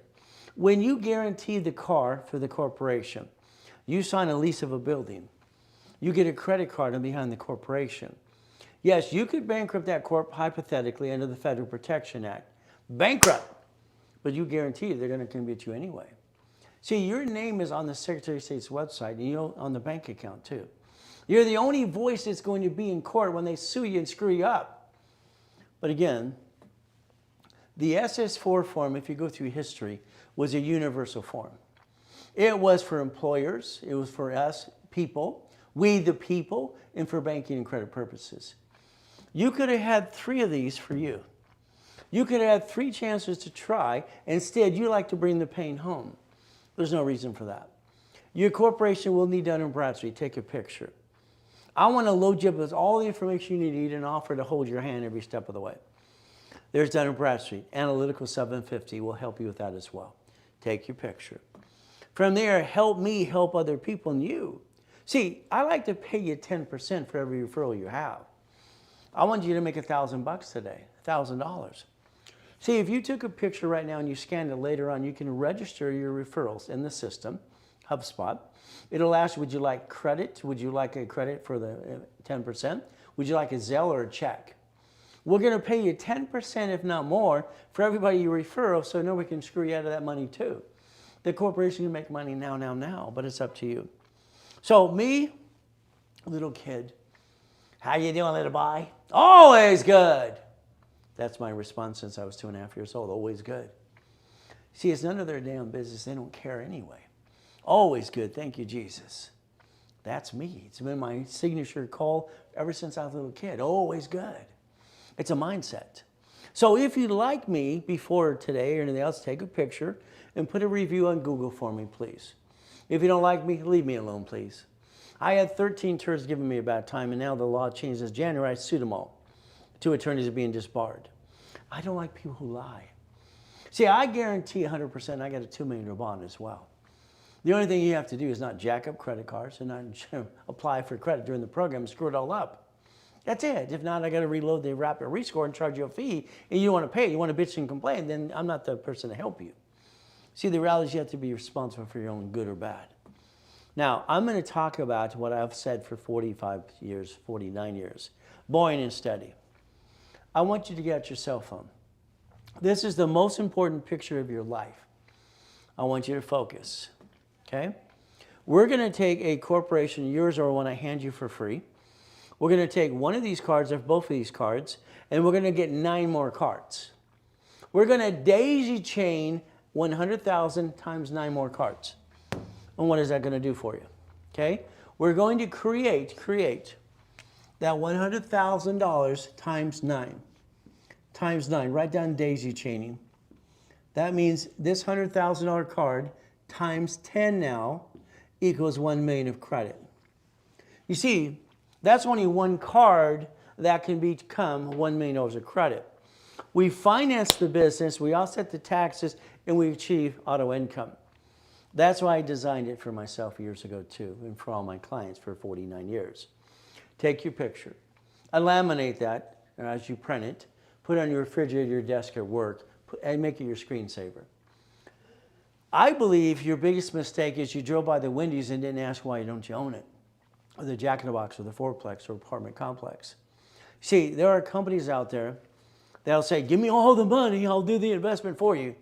When you guarantee the car for the corporation, you sign a lease of a building. You get a credit card on behind the corporation. Yes, you could bankrupt that corp hypothetically under the Federal Protection Act. Bankrupt. But you guarantee they're going to convict you anyway. See, your name is on the Secretary of State's website and you're on the bank account too. You're the only voice that's going to be in court when they sue you and screw you up. But again, the SS4 form, if you go through history, was a universal form. It was for employers, it was for us, people, we the people, and for banking and credit purposes. You could have had 3 of these for you. You could have had 3 chances to try. Instead, you like to bring the pain home. There's no reason for that. Your corporation will need Dun & Bradstreet. Take a picture. I want to load you up with all the information you need and offer to hold your hand every step of the way. There's Dun & Bradstreet. Analytical 750 will help you with that as well. Take your picture. From there, help me help other people and you. See, I like to pay you 10% for every referral you have. I want you to make $1,000 today, $1,000. See, if you took a picture right now and you scanned it later on, you can register your referrals in the system, HubSpot. It'll ask, would you like credit? Would you like a credit for the 10%? Would you like a Zelle or a check? We're going to pay you 10%, if not more, for everybody you refer, so nobody can screw you out of that money too. The corporation can make money now, but it's up to you. So me, little kid, how you doing, little boy? Always good. That's my response since I was 2.5 years old. Always good. See, it's none of their damn business. They don't care anyway. Always good. Thank you, Jesus. That's me. It's been my signature call ever since I was a little kid. Always good. It's a mindset. So if you like me before today or anything else, take a picture and put a review on Google for me, please. If you don't like me, leave me alone, please. I had 13 attorneys giving me a bad time, and now the law changed this January. I sued them all. 2 attorneys are being disbarred. I don't like people who lie. See, I guarantee 100% I got a $2 million bond as well. The only thing you have to do is not jack up credit cards and not apply for credit during the program and screw it all up. That's it. If not, I got to reload the rapid rescore and charge you a fee, and you don't want to pay it, you want to bitch and complain, then I'm not the person to help you. See, the reality is you have to be responsible for your own good or bad. Now, I'm going to talk about what I've said for 45 years, 49 years. Boring and steady. I want you to get out your cell phone. This is the most important picture of your life. I want you to focus, okay? We're going to take a corporation, yours or one I hand you for free. We're going to take one of these cards or both of these cards, and we're going to get 9 more cards. We're going to daisy chain 100,000 times 9 more cards. And what is that going to do for you? Okay? We're going to create that $100,000 times 9. Times 9. Write down daisy chaining. That means this $100,000 card times 10 now equals 1 million of credit. You see, that's only one card that can become $1 million of credit. We finance the business, we offset the taxes, and we achieve auto income. That's why I designed it for myself years ago too, and for all my clients for 49 years. Take your picture, laminate that as you print it, put it on your refrigerator, your desk at work, and make it your screensaver. I believe your biggest mistake is you drove by the Wendy's and didn't ask why don't you own it, or the Jack in the Box, or the fourplex, or apartment complex. See, there are companies out there that'll say, give me all the money, I'll do the investment for you.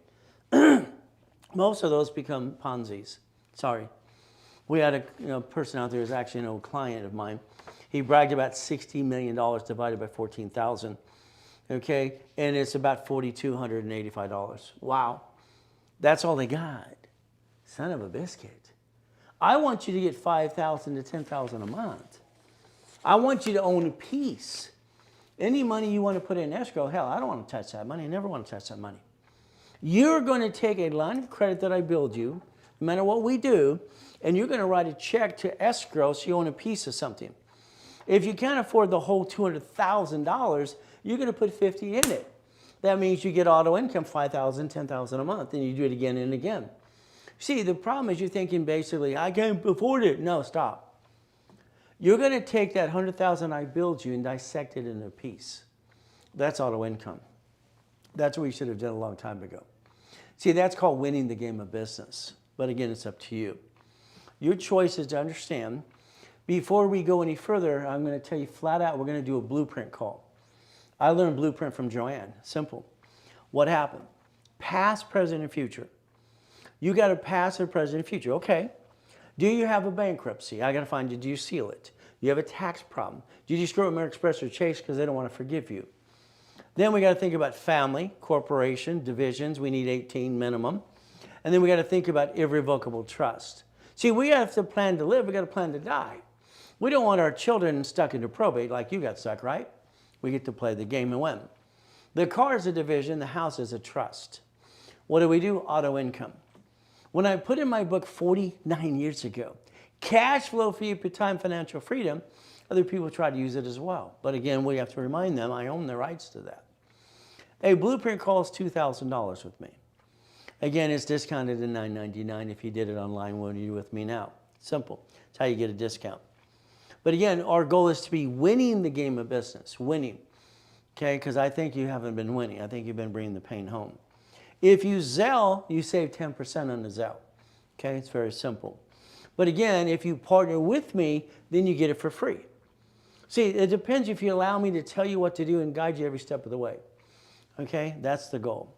Most of those become Ponzi's. Sorry. We had a person out there who's actually an old client of mine. He bragged about $60 million divided by 14,000. Okay, and it's about $4,285. Wow. That's all they got. Son of a biscuit. I want you to get $5,000 to $10,000 a month. I want you to own a piece. Any money you want to put in escrow, hell, I don't want to touch that money. I never want to touch that money. You're going to take a line of credit that I build you, no matter what we do, and you're going to write a check to escrow so you own a piece of something. If you can't afford the whole $200,000, you're going to put 50 in it. That means you get auto income, $5,000, $10,000 a month, and you do it again and again. See, the problem is you're thinking basically, I can't afford it. No, stop. You're going to take that $100,000 I build you and dissect it into a piece. That's auto income. That's what we should have done a long time ago. See, that's called winning the game of business. But again, it's up to you. Your choice is to understand. Before we go any further, I'm going to tell you flat out, we're going to do a blueprint call. I learned blueprint from Joanne. Simple. What happened? Past, present, and future. You got a past, a present, and future. Okay. Do you have a bankruptcy? I got to find, did you seal it? Do you have a tax problem? Did you screw up American Express or Chase because they don't want to forgive you? Then we got to think about family, corporation, divisions. We need 18 minimum. And then we got to think about irrevocable trust. See, we have to plan to live. We got to plan to die. We don't want our children stuck into probate like you got stuck, right? We get to play the game and win. The car is a division. The house is a trust. What do? Auto income. When I put in my book 49 years ago, cash flow for you per time financial freedom, other people try to use it as well. But again, we have to remind them I own the rights to that. A blueprint costs $2,000 with me. Again, it's discounted to $9.99 if you did it online when you're with me now. Simple. It's how you get a discount. But again, our goal is to be winning the game of business, winning. Okay, because I think you haven't been winning. I think you've been bringing the pain home. If you Zelle, you save 10% on the Zelle. Okay, it's very simple. But again, if you partner with me, then you get it for free. See, it depends if you allow me to tell you what to do and guide you every step of the way. Okay, that's the goal.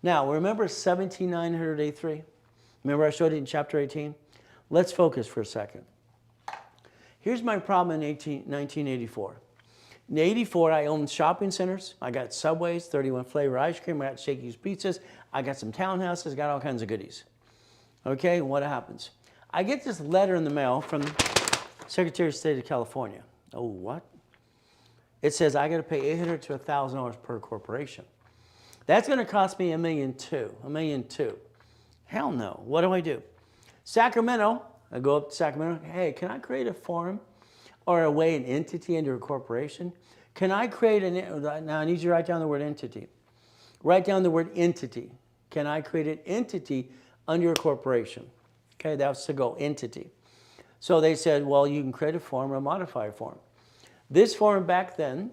Now, remember 17,983? Remember I showed it in chapter 18? Let's focus for a second. Here's my problem in 1984. In 84, I owned shopping centers. I got Subways, 31 flavor ice cream. I got Shakey's pizzas. I got some townhouses. Got all kinds of goodies. Okay, what happens? I get this letter in the mail from the Secretary of State of California. Oh, what? It says I got to pay $800 to $1,000 per corporation. That's going to cost me $1.2 million. $1.2 million. Hell no. What do? Sacramento. I go up to Sacramento. Hey, can I create a form or an entity into a corporation? Can I create now I need you to write down the word entity. Write down the word entity. Can I create an entity under a corporation? Okay, that's the goal, entity. So they said, well, you can create a form or a modifier form. This form back then,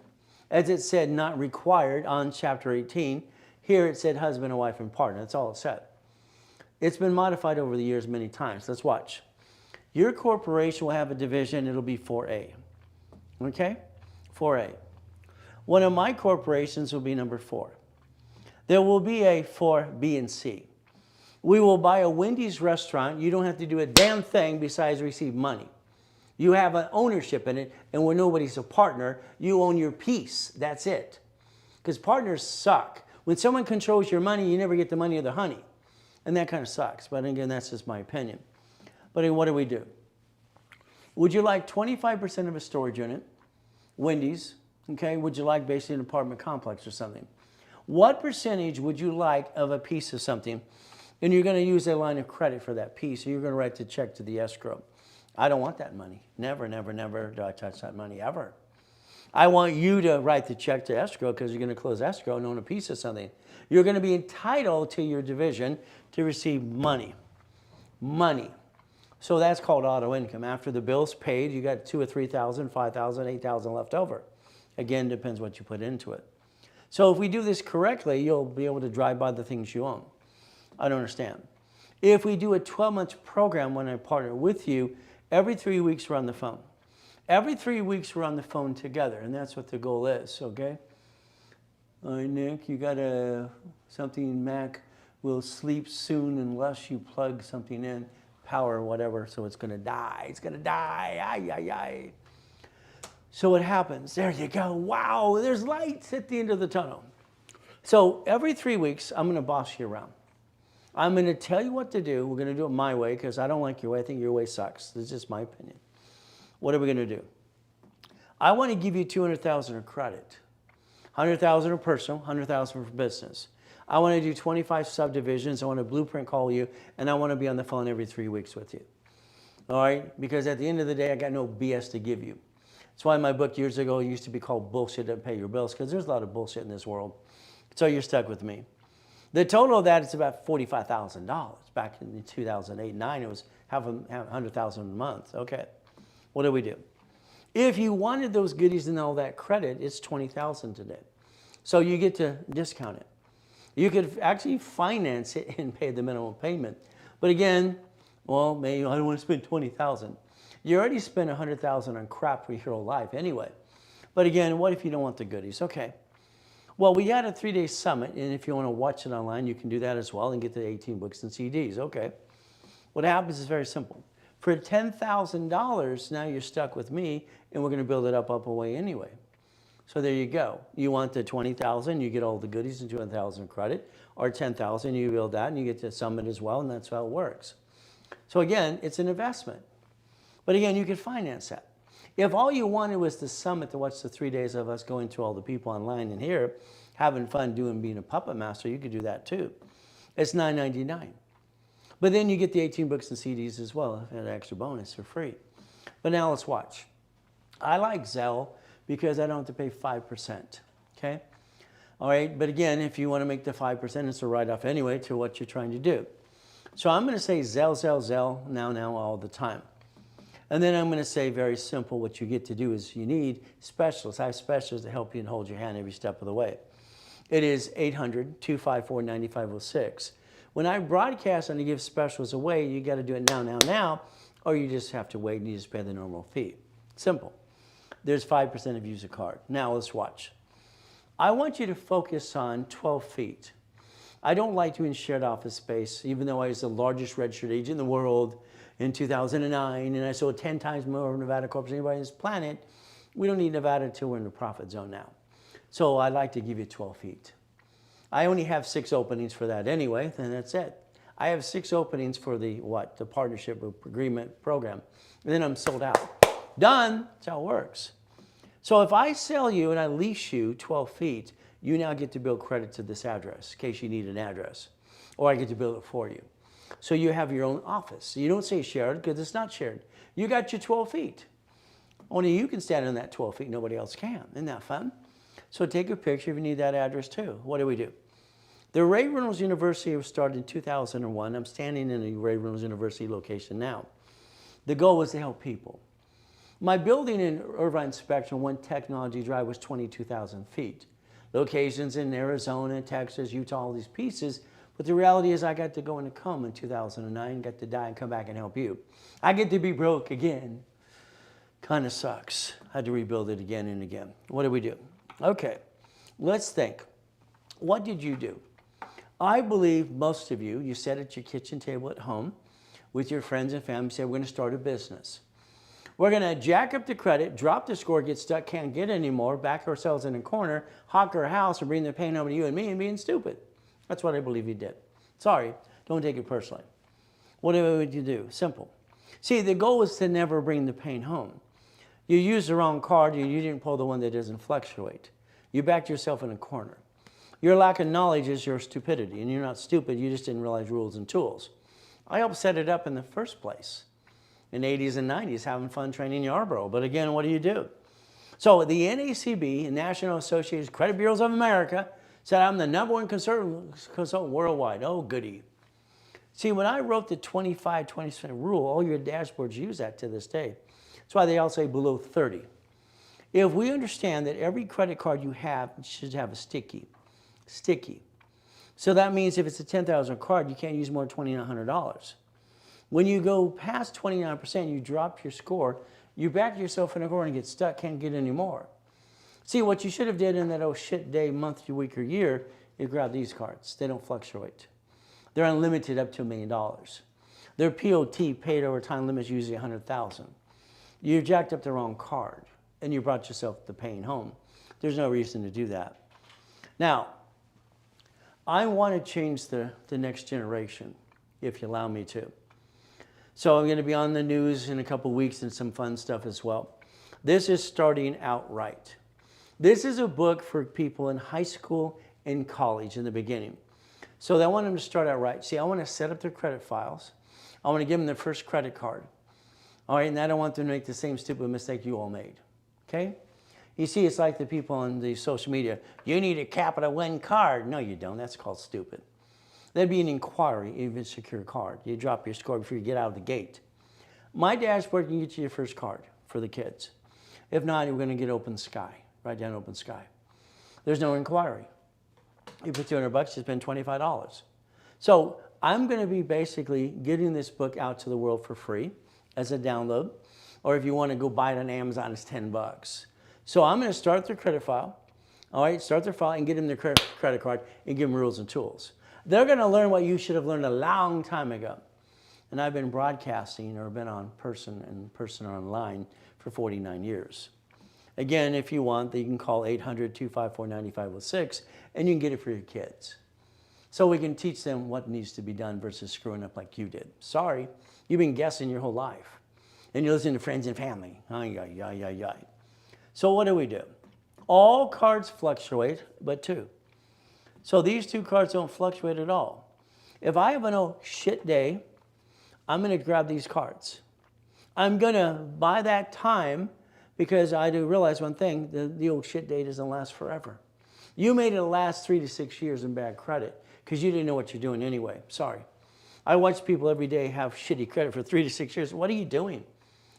as it said not required on chapter 18, here it said husband and wife and partner. That's all it said. It's been modified over the years many times. Let's watch. Your corporation will have a division. It'll be 4A. Okay? 4A. One of my corporations will be number 4. There will be a 4B and C. We will buy a Wendy's restaurant. You don't have to do a damn thing besides receive money. You have an ownership in it, and when nobody's a partner, you own your piece. That's it. Because partners suck. When someone controls your money, you never get the money or the honey. And that kind of sucks. But again, that's just my opinion. But what do? Would you like 25% of a storage unit, Wendy's, okay? Would you like basically an apartment complex or something? What percentage would you like of a piece of something? And you're going to use a line of credit for that piece, or you're going to write the check to the escrow. I don't want that money. Never, never, never do I touch that money, ever. I want you to write the check to escrow because you're going to close escrow and own a piece of something. You're going to be entitled to your division to receive money. Money. So that's called auto income. After the bill's paid, you got $2,000 or $3,000, $5,000, $8,000 left over. Again, depends what you put into it. So if we do this correctly, you'll be able to drive by the things you own. I don't understand. If we do a 12-month program when I partner with you, every 3 weeks we're on the phone. Every 3 weeks we're on the phone together, and that's what the goal is, okay? All right, Nick, you got something Mac will sleep soon unless you plug something in, power or whatever, so it's gonna die. It's gonna die, ay, ay, ay. So what happens? There you go, wow, there's lights at the end of the tunnel. So every 3 weeks, I'm gonna boss you around. I'm gonna tell you what to do. We're gonna do it my way, because I don't like your way. I think your way sucks. This is just my opinion. What are we gonna do? I wanna give you $200,000 of credit. $100,000 for personal, $100,000 for business. I want to do 25 subdivisions. I want to blueprint call you, and I want to be on the phone every 3 weeks with you. All right? Because at the end of the day, I got no BS to give you. That's why my book years ago used to be called Bullshit Doesn't Pay Your Bills, because there's a lot of bullshit in this world. So you're stuck with me. The total of that is about $45,000. Back in 2008-9, it was $100,000 a month. Okay. What do we do? If you wanted those goodies and all that credit, it's $20,000 today. So you get to discount it. You could actually finance it and pay the minimum payment. But again, well, maybe I don't want to spend $20,000. You already spent $100,000 on crap for your whole life anyway. But again, what if you don't want the goodies? Okay. Well, we had a 3-day summit, and if you want to watch it online, you can do that as well and get the 18 books and CDs. Okay. What happens is very simple. For $10,000, now you're stuck with me, and we're going to build it up away anyway. So there you go. You want the $20,000, you get all the goodies and $200,000 credit, or $10,000, you build that, and you get the summit as well, and that's how it works. So again, it's an investment. But again, you can finance that. If all you wanted was the summit to watch the 3 days of us going through all the people online and here, having fun being a puppet master, you could do that too. It's $9.99. But then you get the 18 books and CDs as well, an extra bonus for free. But now let's watch. I like Zelle because I don't have to pay 5%, okay? All right, but again, if you want to make the 5%, it's a write-off anyway to what you're trying to do. So I'm going to say Zelle, Zelle, Zelle, now, all the time. And then I'm going to say very simple, what you get to do is you need specialists. I have specialists to help you and hold your hand every step of the way. It is 800-254-9506. When I broadcast and I give specials away, you got to do it now, or you just have to wait and you just pay the normal fee. Simple. There's 5% of use a card. Now let's watch. I want you to focus on 12 feet. I don't like doing shared office space, even though I was the largest registered agent in the world in 2009, and I sold 10 times more Nevada corps than anybody on this planet. We don't need Nevada until we're in the profit zone now. So I'd like to give you 12 feet. I only have 6 openings for that anyway, and that's it. I have 6 openings for the partnership agreement program, and then I'm sold out. Done. That's how it works. So if I sell you and I lease you 12 feet, you now get to build credit to this address in case you need an address, or I get to build it for you. So you have your own office. You don't say shared because it's not shared. You got your 12 feet. Only you can stand on that 12 feet. Nobody else can. Isn't that fun? So take a picture if you need that address too. What do we do? The Reynolds University was started in 2001. I'm standing in the Reynolds University location now. The goal was to help people. My building in Irvine Spectrum, One Technology Drive, was 22,000 feet. Locations in Arizona, Texas, Utah, all these pieces. But the reality is I got to go in a coma in 2009, got to die and come back and help you. I get to be broke again. Kind of sucks. I had to rebuild it again and again. What do we do? Okay, let's think. What did you do? I believe most of you, you sat at your kitchen table at home with your friends and family, said, we're going to start a business. We're going to jack up the credit, drop the score, get stuck, can't get anymore, back ourselves in a corner, hawk our house, and bring the pain home to you and me and being stupid. That's what I believe you did. Sorry, don't take it personally. What would you do? Simple. See, the goal is to never bring the pain home. You used the wrong card, you didn't pull the one that doesn't fluctuate. You backed yourself in a corner. Your lack of knowledge is your stupidity, and you're not stupid, you just didn't realize rules and tools. I helped set it up in the first place. In the 80s and 90s, having fun training Yarborough. But again, what do? So the NACB, National Association of Credit Bureaus of America, said I'm the #1 consultant worldwide. Oh, goody. See, when I wrote the 25-20% rule, all your dashboards use that to this day. That's why they all say below 30. If we understand that every credit card you have should have a sticky. So that means if it's a $10,000 card, you can't use more than $2,900. When you go past 29%, you drop your score, you back yourself in a corner and get stuck, can't get any more. See, what you should have did in that oh shit day, month, week, or year is grab these cards. They don't fluctuate. They're unlimited up to $1 million. Their POT, paid over time limit, is usually $100,000. You jacked up the wrong card and you brought yourself the pain home. There's no reason to do that. Now, I want to change the next generation, if you allow me to. So I'm going to be on the news in a couple weeks and some fun stuff as well. This is Starting Out Right. This is a book for people in high school and college in the beginning. So I want them to start out right. See, I want to set up their credit files. I want to give them their first credit card. All right, and I don't want them to make the same stupid mistake you all made. Okay? You see, it's like the people on the social media. You need a Capital One card. No, you don't. That's called stupid. That'd be an inquiry, even secure card. You drop your score before you get out of the gate. My dashboard can get you your first card for the kids. If not, we're going to get Open Sky. Write down Open Sky. There's no inquiry. You put $200, you spend $25. So I'm going to be basically getting this book out to the world for free as a download. Or if you want to go buy it on Amazon, it's $10. So I'm going to start their credit file. All right, start their file and get them their credit card and give them rules and tools. They're going to learn what you should have learned a long time ago. And I've been broadcasting or been on person or online for 49 years. Again, if you want, you can call 800-254-9506 and you can get it for your kids. So we can teach them what needs to be done versus screwing up like you did. Sorry, you've been guessing your whole life. And you listen to friends and family. Ay, ay, ay, ay, ay. So what do? All cards fluctuate, but two. So these two cards don't fluctuate at all. If I have an oh shit day, I'm going to grab these cards. I'm going to buy that time because I do realize one thing, the old shit day doesn't last forever. You made it last 3 to 6 years in bad credit because you didn't know what you're doing anyway. Sorry. I watch people every day have shitty credit for 3 to 6 years. What are you doing?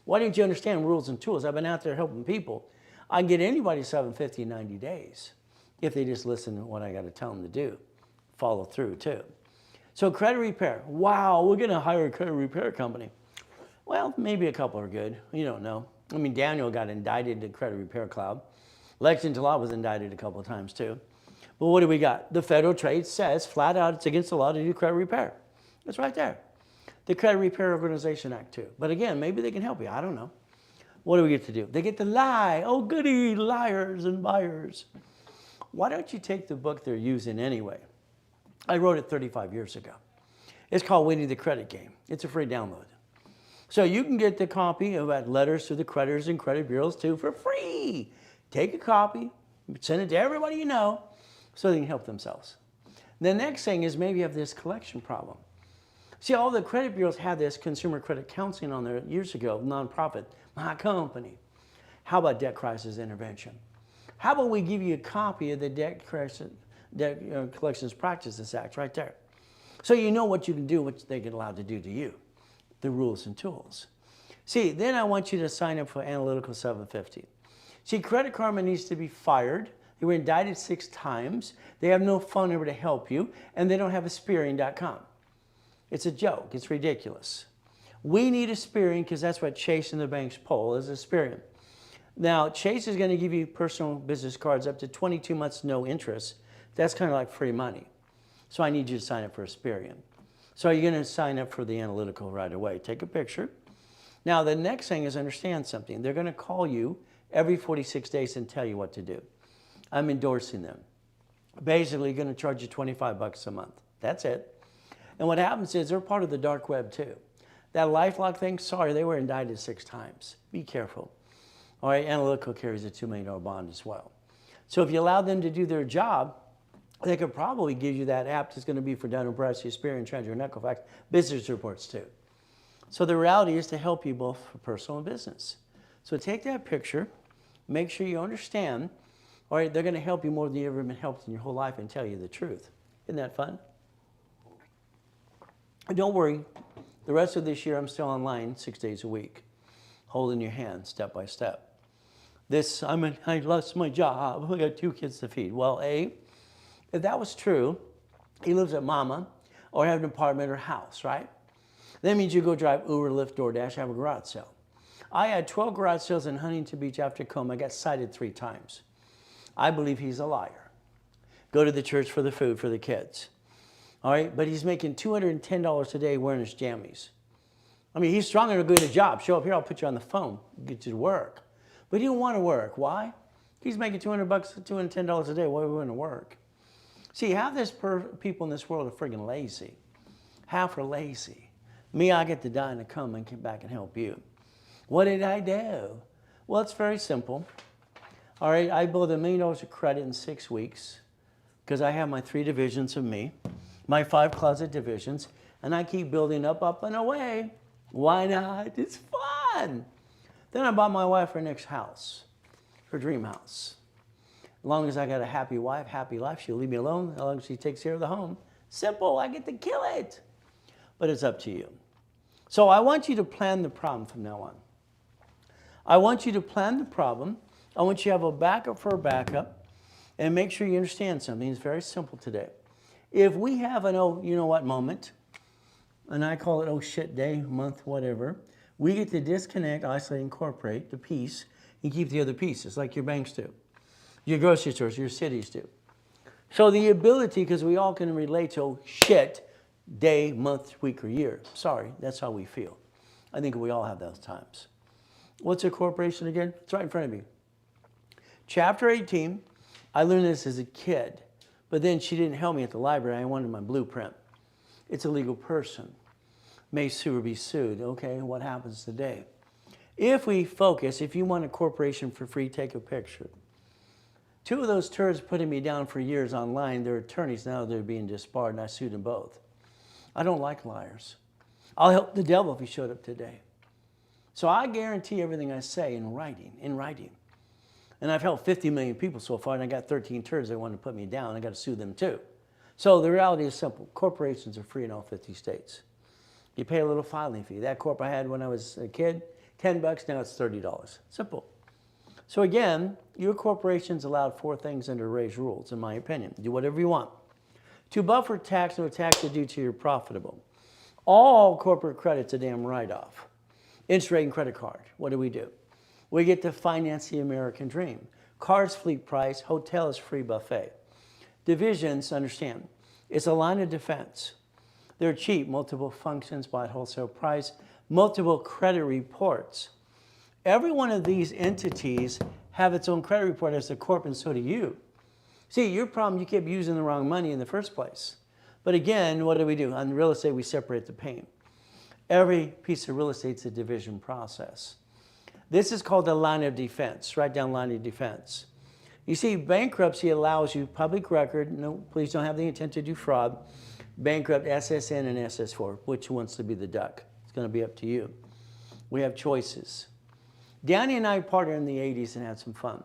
Why didn't you understand rules and tools? I've been out there helping people. I can get anybody 750 in 90 days if they just listen to what I got to tell them to do. Follow through too. So credit repair. Wow, we're going to hire a credit repair company. Well, maybe a couple are good. You don't know. I mean, Daniel got indicted in Credit Repair Cloud. Lexington Law was indicted a couple of times too. But what do we got? The federal trade says flat out it's against the law to do credit repair. It's right there. The Credit Repair Organization Act too. But again, maybe they can help you. I don't know. What do we get to do? They get to lie. Oh, goody, liars and buyers. Why don't you take the book they're using anyway? I wrote it 35 years ago. It's called Winning the Credit Game. It's a free download. So you can get the copy about letters to the creditors and credit bureaus too for free. Take a copy, send it to everybody you know so they can help themselves. The next thing is maybe you have this collection problem. See, all the credit bureaus had this consumer credit counseling on there years ago, nonprofit, my company. How about debt crisis intervention? How about we give you a copy of the Debt Collections Practices Act right there? So you know what you can do, what they get allowed to do to you, the rules and tools. See, then I want you to sign up for Analytical 750. See, Credit Karma needs to be fired. They were indicted 6 times. They have no phone number to help you, and they don't have Aspirian.com. It's a joke. It's ridiculous. We need Aspirian because that's what Chase and the banks poll is Aspirian. Now, Chase is going to give you personal business cards up to 22 months, no interest. That's kind of like free money. So I need you to sign up for Aspirian. So you're going to sign up for the analytical right away. Take a picture. Now, the next thing is understand something. They're going to call you every 46 days and tell you what to do. I'm endorsing them. Basically, going to charge you $25 a month. That's it. And what happens is they're part of the dark web too. That LifeLock thing, sorry, they were indicted 6 times. Be careful. All right, Analytical carries a $2 million bond as well. So if you allow them to do their job, they could probably give you that app that's going to be for Dun & Bradstreet, Aspirian, Treasury, and Equifax business reports too. So the reality is to help you both for personal and business. So take that picture, make sure you understand, all right, they're going to help you more than you've ever been helped in your whole life and tell you the truth. Isn't that fun? Don't worry, the rest of this year I'm still online 6 days a week, holding your hand step by step. I lost my job, I got 2 kids to feed. Well, if that was true, He lives at mama or have an apartment or house, right? That means you go drive Uber, Lyft, DoorDash, have a garage sale. I had 12 garage sales in Huntington Beach after Tacoma. I got cited 3 times. I believe he's a liar. Go to the church for the food for the kids. All right, but he's making $210 a day wearing his jammies. I mean, he's strong enough to go get a job. Show up here, I'll put you on the phone, get you to work. But he don't want to work. Why? He's making $200, $210 a day. Why would he want to work? See, half this people in this world are friggin' lazy. Half are lazy. Me, I get to die and to come and come back and help you. What did I do? Well, it's very simple. All right, I built $1 million of credit in 6 weeks because I have my 3 divisions of me, my 5 closet divisions, and I keep building up and away. Why not? It's fun. Then I bought my wife her next house, her dream house. As long as I got a happy wife, happy life, she'll leave me alone. As long as she takes care of the home. Simple, I get to kill it. But it's up to you. So I want you to plan the problem from now on. I want you to plan the problem. I want you to have a backup for a backup. And make sure you understand something. It's very simple today. If we have an oh, you know what moment, and I call it oh shit day, month, whatever, we get to disconnect, isolate, incorporate the piece and keep the other pieces like your banks do, your grocery stores, your cities do. So the ability, because we all can relate to oh shit day, month, week, or year. Sorry, that's how we feel. I think we all have those times. What's a corporation again? It's right in front of you. Chapter 18, I learned this as a kid, but then she didn't help me at the library. I wanted my blueprint. It's a legal person. May sue or be sued. Okay, what happens today? If we focus, if you want a corporation for free, take a picture. 2 of those turds putting me down for years online, they're attorneys now, they're being disbarred, and I sued them both. I don't like liars. I'll help the devil if he showed up today. So I guarantee everything I say in writing, And I've helped 50 million people so far, and I got 13 turds that want to put me down. I got to sue them too. So the reality is simple. Corporations are free in all 50 states. You pay a little filing fee. That corp I had when I was a kid, $10, now it's $30. Simple. So again, your corporation's allowed 4 things under raised rules, in my opinion. Do whatever you want. To buffer tax, no tax is due to your profitable. All corporate credit's a damn write-off. Interest rate and credit card, what do? We get to finance the American dream. Cars fleet price, hotel is free buffet. Divisions, understand, it's a line of defense. They're cheap, multiple functions, buy at wholesale price, multiple credit reports. Every one of these entities have its own credit report as a corp, and so do you. See, your problem, you kept using the wrong money in the first place. But again, what do? On real estate, we separate the pain. Every piece of real estate's a division process. This is called the line of defense. Write down line of defense. You see, bankruptcy allows you public record. No, please don't have the intent to do fraud. Bankrupt SSN and SS4. Which wants to be the duck? It's going to be up to you. We have choices. Danny and I partnered in the 80s and had some fun.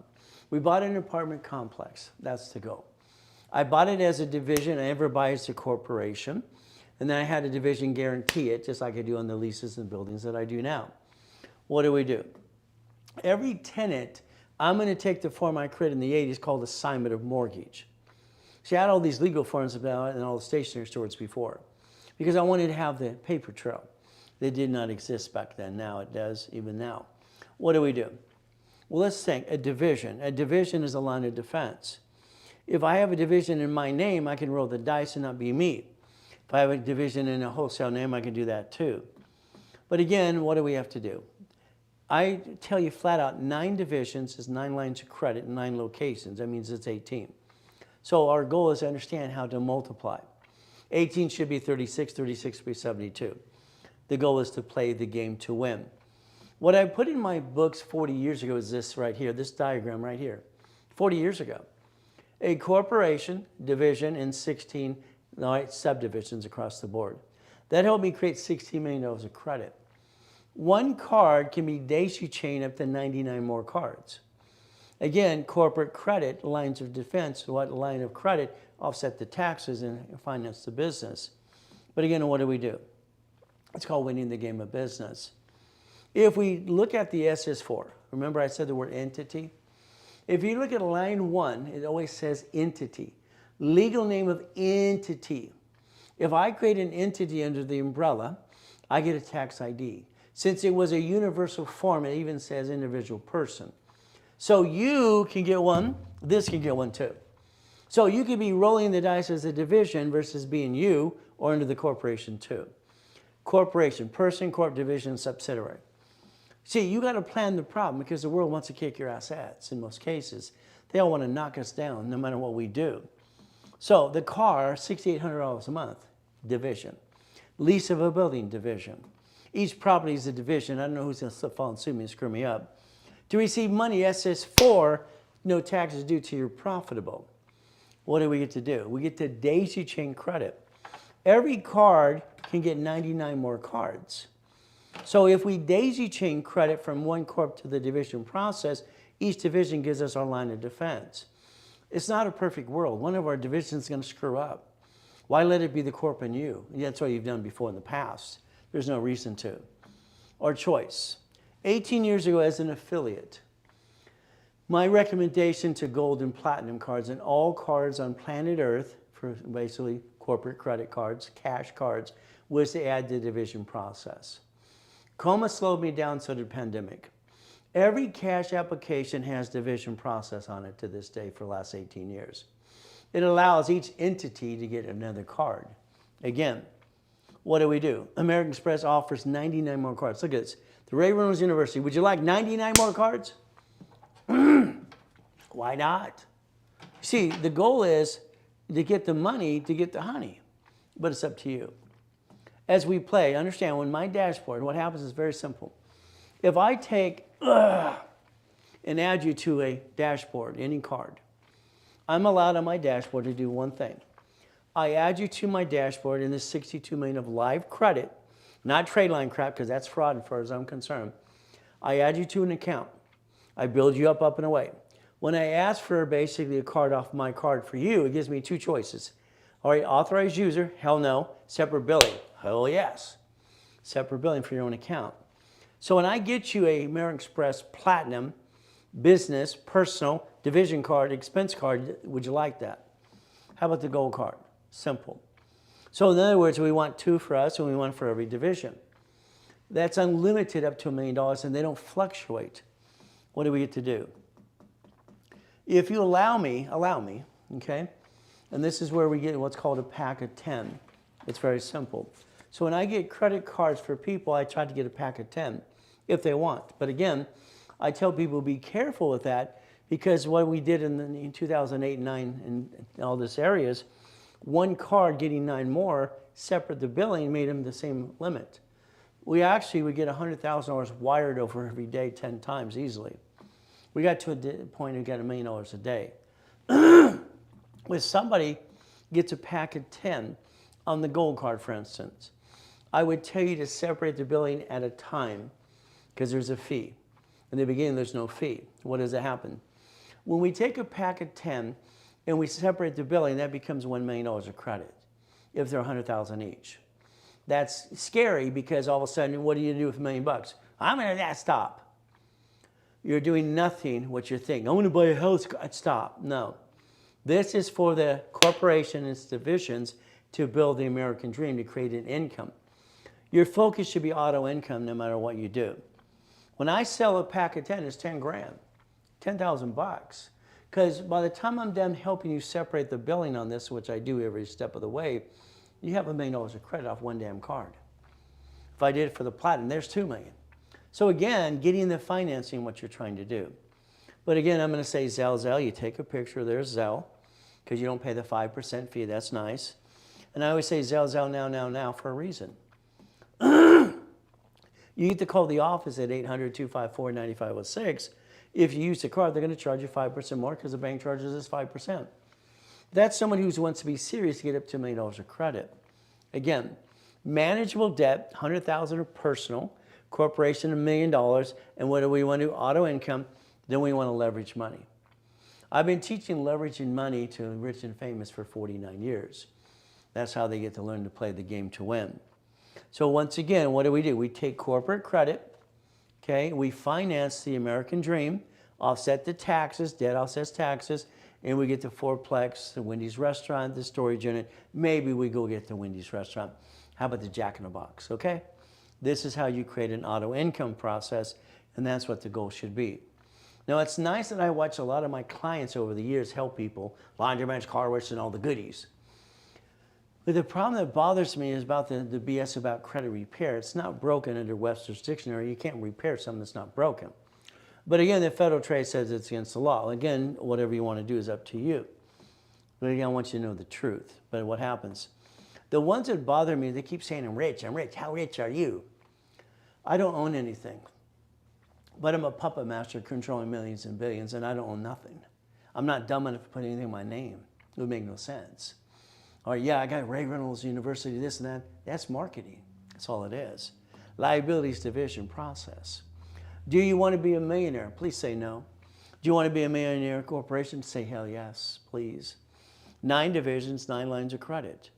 We bought an apartment complex. That's the goal. I bought it as a division. I never buy it as a corporation. And then I had a division guarantee it, just like I do on the leases and buildings that I do now. What do? Every tenant, I'm going to take the form I created in the 80s called assignment of mortgage. See, I had all these legal forms about it in all the stationery stores before because I wanted to have the paper trail. They did not exist back then. Now it does, even now. What do? Well, let's think. A division. A division is a line of defense. If I have a division in my name, I can roll the dice and not be me. If I have a division in a wholesale name, I can do that too. But again, what do we have to do? I tell you flat out, 9 divisions is 9 lines of credit in 9 locations. That means it's 18. So our goal is to understand how to multiply. 18 should be 36, 36 should be 72. The goal is to play the game to win. What I put in my books 40 years ago is this right here, this diagram right here. 40 years ago. A corporation, division, and 16 subdivisions across the board. That helped me create $16 million of credit. 1 card can be daisy chain up to 99 more cards. Again, corporate credit, lines of defense, what line of credit offset the taxes and finance the business. But again, what do? It's called winning the game of business. If we look at the SS4, remember I said the word entity? If you look at line 1, it always says entity. Legal name of entity. If I create an entity under the umbrella, I get a tax ID. Since it was a universal form, it even says individual person. So you can get one, this can get one too. So you could be rolling the dice as a division versus being you or under the corporation too. Corporation, person, corp, division, subsidiary. See, you got to plan the problem because the world wants to kick your ass in most cases. They all want to knock us down no matter what we do. So the car, $6,800 a month, division. Lease of a building, division. Each property is a division. I don't know who's going to fall and sue me and screw me up. To receive money, SS4, no taxes due till you're profitable. What do we get to do? We get to daisy chain credit. Every card can get 99 more cards. So if we daisy chain credit from one corp to the division process, each division gives us our line of defense. It's not a perfect world. One of our divisions is going to screw up. Why let it be the corp and you? That's what you've done before in the past. There's no reason to. Or choice. 18 years ago as an affiliate, my recommendation to gold and platinum cards and all cards on planet Earth, for basically corporate credit cards, cash cards, was to add the division process. Coma slowed me down, so did pandemic. Every cash application has division process on it to this day for the last 18 years. It allows each entity to get another card. Again, what do? American Express offers 99 more cards. Look at this. The Reynolds University, would you like 99 more cards? Why not? See, the goal is to get the money to get the honey, but it's up to you. As we play, understand when my dashboard, what happens is very simple. If I take and add you to a dashboard, any card, I'm allowed on my dashboard to do one thing. I add you to my dashboard in this 62 million of live credit, not trade line crap, because that's fraud as far as I'm concerned. I add you to an account. I build you up and away. When I ask for basically a card off my card for you, it gives me two choices. All right, authorized user, hell no. Separate billing, hell yes. Separate billing for your own account. So when I get you a American Express Platinum, business, personal, division card, expense card, would you like that? How about the gold card? Simple. So in other words, we want two for us and we want for every division. That's unlimited up to $1 million and they don't fluctuate. What do we get to do? If you allow me, okay? And this is where we get what's called a pack of 10. It's very simple. So when I get credit cards for people, I try to get a pack of 10 if they want. But again, I tell people be careful with that because what we did in 2008 and 9 in all these areas, one card getting 9 more, separate the billing, made them the same limit. We actually would get $100,000 wired over every day 10 times easily. We got to a point we got $1 million a day. When somebody gets a pack of 10 on the gold card, for instance, I would tell you to separate the billing at a time because there's a fee. In the beginning, there's no fee. What does it happen? When we take a pack of 10 and we separate the billing, that becomes $1 million of credit if they're $100,000 each. That's scary because all of a sudden, what do you do with $1 million? I'm going to stop. You're doing nothing what you're thinking. I want to buy a house. Stop. No. This is for the corporation and its divisions to build the American dream, to create an income. Your focus should be auto income no matter what you do. When I sell a pack of 10, it's 10 grand, 10,000 bucks. Because by the time I'm done helping you separate the billing on this, which I do every step of the way, you have $1 million of credit off one damn card. If I did it for the platinum, there's $2 million. So again, getting the financing, what you're trying to do. But again, I'm going to say Zelle. You take a picture, there's Zelle, because you don't pay the 5% fee. That's nice. And I always say Zelle, now for a reason. You need to call the office at 800-254-9506. If you use the card, they're going to charge you 5% more because the bank charges us 5%. That's someone who wants to be serious to get up to $1 million of credit. Again, manageable debt, $100,000 of personal, corporation $1 million, and what do we want to do? Auto income. Then we want to leverage money. I've been teaching leveraging money to rich and famous for 49 years. That's how they get to learn to play the game to win. So once again, what do? We take corporate credit, okay? We finance the American dream, offset the taxes, debt offsets taxes, and we get the fourplex, the Wendy's restaurant, the storage unit. Maybe we go get the Wendy's restaurant. How about the Jack in the Box, okay? This is how you create an auto income process, and that's what the goal should be. Now, it's nice that I watch a lot of my clients over the years help people, laundromats, car wash, and all the goodies. But the problem that bothers me is about the BS about credit repair. It's not broken under Webster's dictionary. You can't repair something that's not broken. But again, the federal trade says it's against the law. Again, whatever you want to do is up to you. But again, I want you to know the truth. But what happens? The ones that bother me, they keep saying, I'm rich, I'm rich. How rich are you? I don't own anything. But I'm a puppet master controlling millions and billions, and I don't own nothing. I'm not dumb enough to put anything in my name. It would make no sense. Or yeah, I got Reynolds University, this and that. That's marketing. That's all it is. Liabilities division process. Do you want to be a millionaire? Please say no. Do you want to be a millionaire corporation? Say hell yes, please. 9 divisions, 9 lines of credit.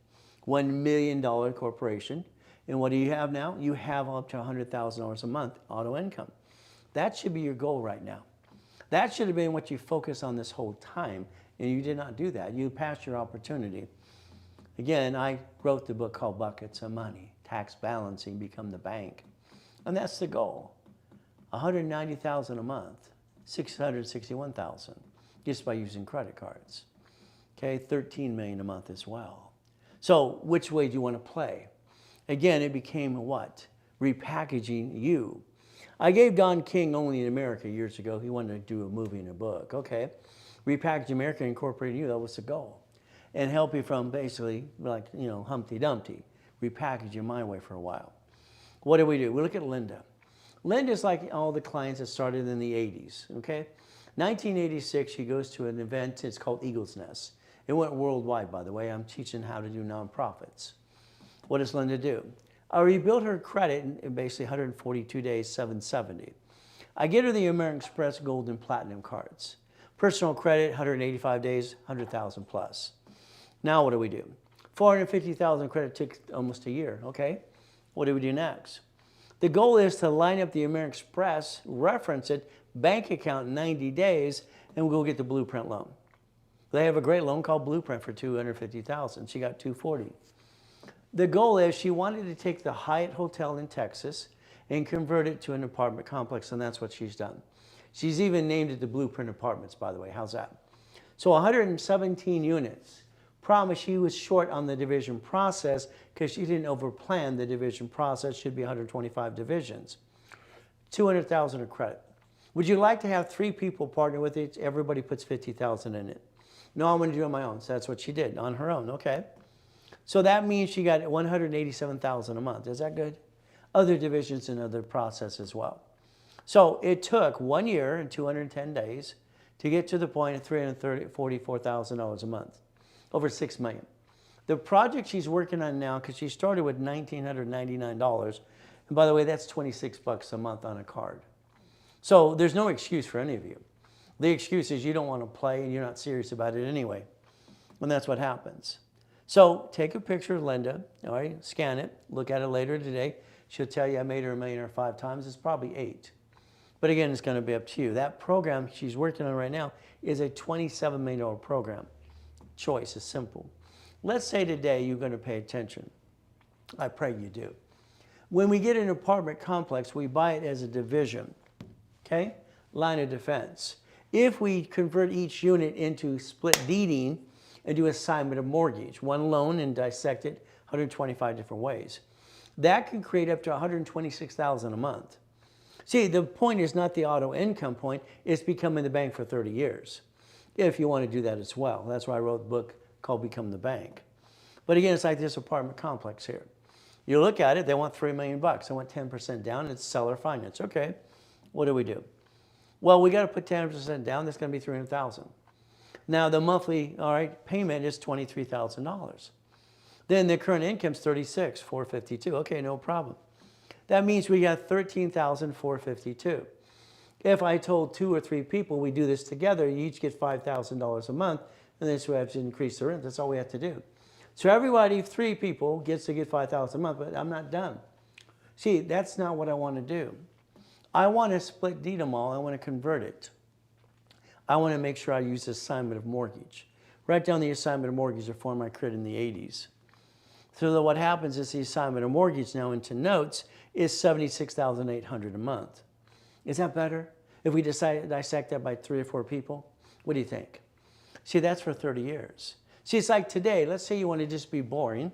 $1 million corporation. And what do you have now? You have up to $100,000 a month auto income. That should be your goal right now. That should have been what you focused on this whole time, and you did not do that. You passed your opportunity. Again, I wrote the book called Buckets of Money, Tax Balancing, Become the Bank. And that's the goal. $190,000 a month, $661,000 just by using credit cards. Okay, $13 million a month as well. So which way do you want to play? Again, it became what? Repackaging you. I gave Don King Only in America years ago. He wanted to do a movie and a book. Okay, repackage America, incorporating you, that was the goal. And help you from basically like, Humpty Dumpty. Repackage your mind way for a while. What do? We look at Linda. Linda's like all the clients that started in the 80s, okay? 1986, she goes to an event, it's called Eagle's Nest. It went worldwide, by the way. I'm teaching how to do nonprofits. What does Linda do? I rebuilt her credit in basically 142 days, 770. I get her the American Express Gold and Platinum cards. Personal credit, 185 days, 100,000 plus. Now what do we do? 450,000 credit took almost a year, okay? What do we do next? The goal is to line up the American Express, reference it, bank account in 90 days, and we'll go get the Blueprint loan. They have a great loan called Blueprint for 250,000. She got 240. The goal is she wanted to take the Hyatt Hotel in Texas and convert it to an apartment complex, and that's what she's done. She's even named it the Blueprint Apartments, by the way. How's that? So 117 units. Promise she was short on the division process because she didn't overplan the division process. Should be 125 divisions. 200,000 of credit. Would you like to have 3 people partner with it? Everybody puts 50,000 in it. No, I'm going to do it on my own. So that's what she did on her own. Okay. So that means she got 187,000 a month. Is that good? Other divisions and other process as well. So it took 1 year and 210 days to get to the point of $344,000 a month. Over $6 million. The project she's working on now, because she started with $1,999, and by the way, that's $26 a month on a card. So there's no excuse for any of you. The excuse is you don't want to play and you're not serious about it anyway. And that's what happens. So take a picture of Linda, all right, scan it, look at it later today. She'll tell you I made her a millionaire 5 times. It's probably 8. But again, it's going to be up to you. That program she's working on right now is a $27 million program. Choice is simple. Let's say today you're going to pay attention. I pray you do. When we get an apartment complex, we buy it as a division, okay? Line of defense. If we convert each unit into split deeding and do assignment of mortgage, one loan and dissect it 125 different ways, that can create up to $126,000 a month. See, the point is not the auto income point, it's becoming the bank for 30 years. If you want to do that as well. That's why I wrote the book called Become the Bank. But again, it's like this apartment complex here. You look at it, they want $3 million. They want 10% down, it's seller finance. Okay, what do? Well, we got to put 10% down, that's going to be $300,000. Now the monthly, all right, payment is $23,000. Then the current income is $36,452. Okay, no problem. That means we got $13,452. If I told 2 or 3 people we do this together, you each get $5,000 a month, and then we have to increase the rent. That's all we have to do. So everybody, 3 people, gets to get $5,000 a month, but I'm not done. See, that's not what I want to do. I want to split deed them all. I want to convert it. I want to make sure I use assignment of mortgage. Write down the assignment of mortgage reform I created in the 80s. So that what happens is the assignment of mortgage now into notes is $76,800 a month. Is that better? If we decide to dissect that by 3 or 4 people, what do you think? See, that's for 30 years. See, it's like today, let's say you want to just be boring.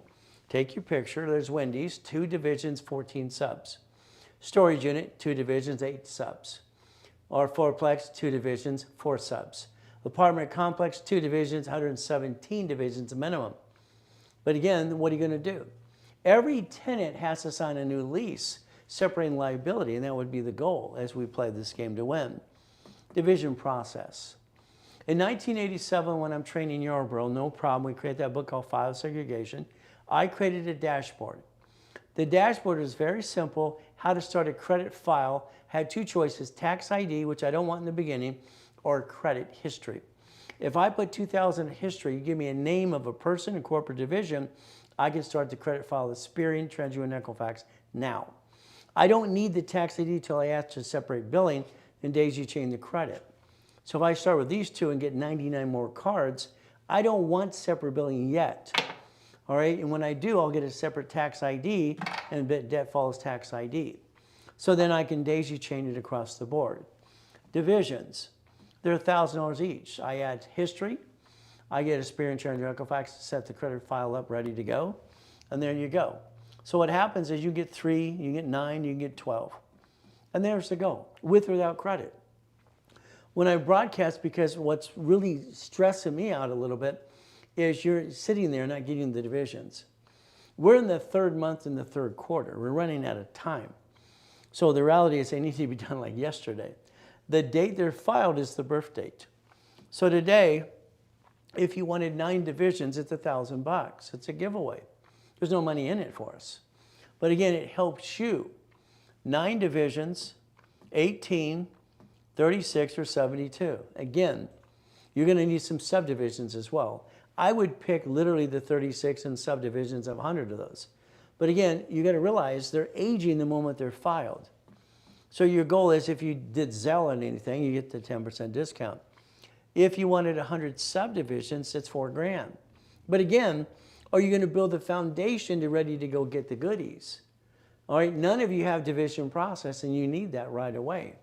Take your picture, there's Wendy's, 2 divisions, 14 subs. Storage unit, 2 divisions, 8 subs. Or fourplex, 2 divisions, 4 subs. Apartment complex, 2 divisions, 117 divisions minimum. But again, what are you going to do? Every tenant has to sign a new lease separating liability, and that would be the goal as we play this game to win. Division process. In 1987, when I'm training Yarborough, no problem, we created that book called File Segregation. I created a dashboard. The dashboard is very simple, how to start a credit file. Had 2 choices, tax ID, which I don't want in the beginning, or credit history. If I put 2000 history, you give me a name of a person, a corporate division, I can start the credit file of Experian, TransUnion, and Equifax now. I don't need the tax ID until I ask to separate billing and daisy chain the credit. So if I start with these 2 and get 99 more cards, I don't want separate billing yet. All right, and when I do, I'll get a separate tax ID and debt follows tax ID. So then I can daisy chain it across the board. Divisions, they're $1,000 each. I add history, I get Experian, TransUnion, Equifax to set the credit file up ready to go, and there you go. So what happens is you get 3, you get 9, you get 12. And there's the goal, with or without credit. When I broadcast, because what's really stressing me out a little bit is you're sitting there not getting the divisions. We're in the 3rd month in the 3rd quarter. We're running out of time. So the reality is they need to be done like yesterday. The date they're filed is the birth date. So today, if you wanted 9 divisions, it's $1,000. It's a giveaway. There's no money in it for us. But again, it helps you. 9 divisions, 18, 36, or 72. Again, you're going to need some subdivisions as well. I would pick literally the 36 and subdivisions of 100 of those. But again, you got to realize they're aging the moment they're filed. So your goal is if you did Zelle on anything, you get the 10% discount. If you wanted 100 subdivisions, it's $4,000. But again, are you going to build the foundation to ready to go get the goodies? All right, none of you have division process, and you need that right away.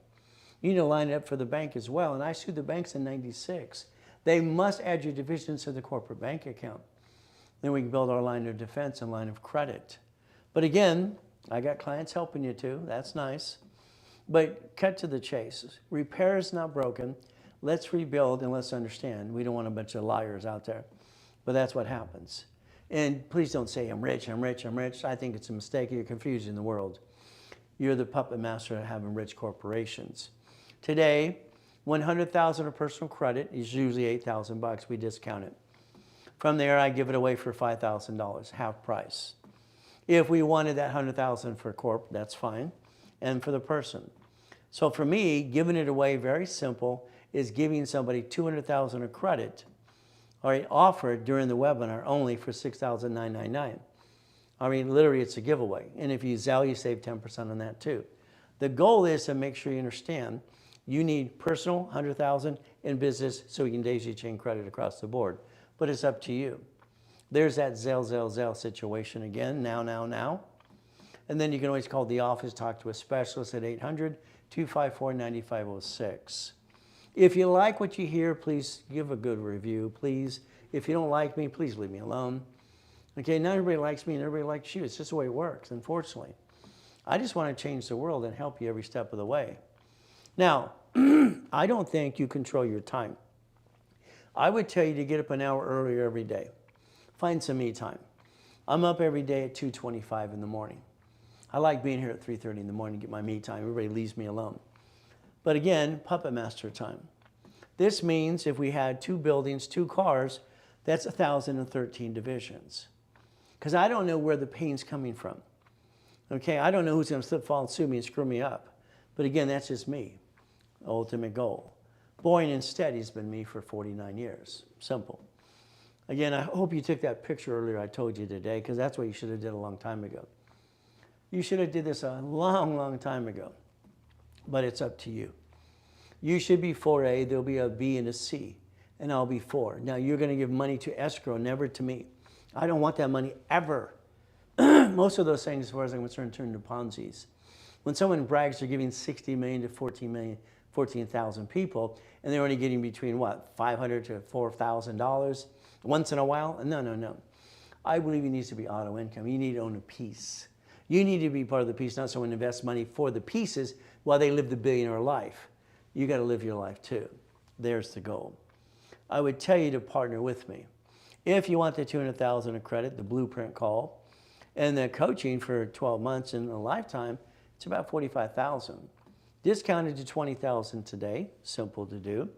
You need to line it up for the bank as well. And I sued the banks in '96. They must add your divisions to the corporate bank account. Then we can build our line of defense and line of credit. But again, I got clients helping you too. That's nice. But cut to the chase. Repair is not broken. Let's rebuild and let's understand. We don't want a bunch of liars out there. But that's what happens. And please don't say, I'm rich, I'm rich, I'm rich. I think it's a mistake. You're confusing the world. You're the puppet master of having rich corporations. Today, 100,000 of personal credit is usually $8,000. We discount it. From there, I give it away for $5,000, half price. If we wanted that 100,000 for corp, that's fine, and for the person. So for me, giving it away, very simple, is giving somebody 200,000 of credit, all right, offered during the webinar only for $6,999. I mean, literally, it's a giveaway. And if you Zelle, you save 10% on that too. The goal is to make sure you understand you need personal, 100,000, in business, so we can daisy chain credit across the board. But it's up to you. There's that Zelle situation again, now. And then you can always call the office, talk to a specialist at 800-254-9506. If you like what you hear, please give a good review, please. If you don't like me, please leave me alone. Okay, not everybody likes me and everybody likes you. It's just the way it works, unfortunately. I just want to change the world and help you every step of the way. Now, I don't think you control your time. I would tell you to get up an hour earlier every day. Find some me time. I'm up every day at 2:25 in the morning. I like being here at 3:30 in the morning to get my me time. Everybody leaves me alone. But again, puppet master time. This means if we had 2 buildings, 2 cars, that's 1,013 divisions. Because I don't know where the pain's coming from. Okay, I don't know who's going to slip, fall, and sue me and screw me up. But again, that's just me. Ultimate goal. Boring and steady has been me for 49 years. Simple. Again, I hope you took that picture earlier I told you today, because that's what you should have did a long time ago. You should have did this a long time ago. But it's up to you. You should be 4A, there'll be a B and a C, and I'll be 4. Now you're going to give money to escrow, never to me. I don't want that money ever. Most of those things, as far as I'm concerned, turn into Ponzi's. When someone brags they're giving 60 million to 14,000 people, and they're only getting between what, $500 to $4,000 once in a while? No, no, no. I believe it needs to be auto income. You need to own a piece. You need to be part of the piece, not someone invests money for the pieces while they live the billionaire life. You got to live your life too. There's the goal. I would tell you to partner with me. If you want the $200,000 of credit, the blueprint call, and the coaching for 12 months and a lifetime, it's about $45,000. Discounted to $20,000 today, simple to do.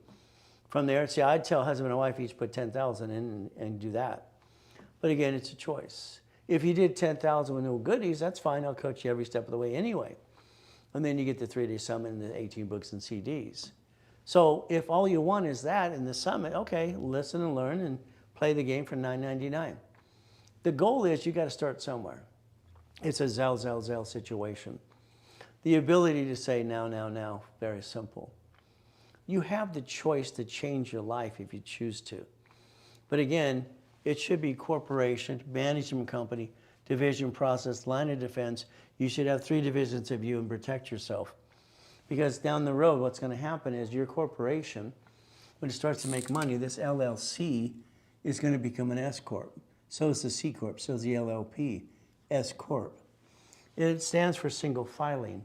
From there, see, I'd tell husband and wife each put $10,000 in and do that. But again, it's a choice. If you did $10,000 with no goodies, that's fine. I'll coach you every step of the way anyway. And then you get the 3-day summit and the 18 books and CDs. So if all you want is that in the summit, okay, listen and learn and play the game for $9.99. The goal is you got to start somewhere. It's a Zell situation. The ability to say now, very simple. You have the choice to change your life if you choose to. But again, it should be corporation, management company, division, process, line of defense. You should have 3 divisions of you and protect yourself. Because down the road, what's going to happen is your corporation, when it starts to make money, this LLC is going to become an S Corp. So is the C Corp, so is the LLP, S Corp. It stands for single filing.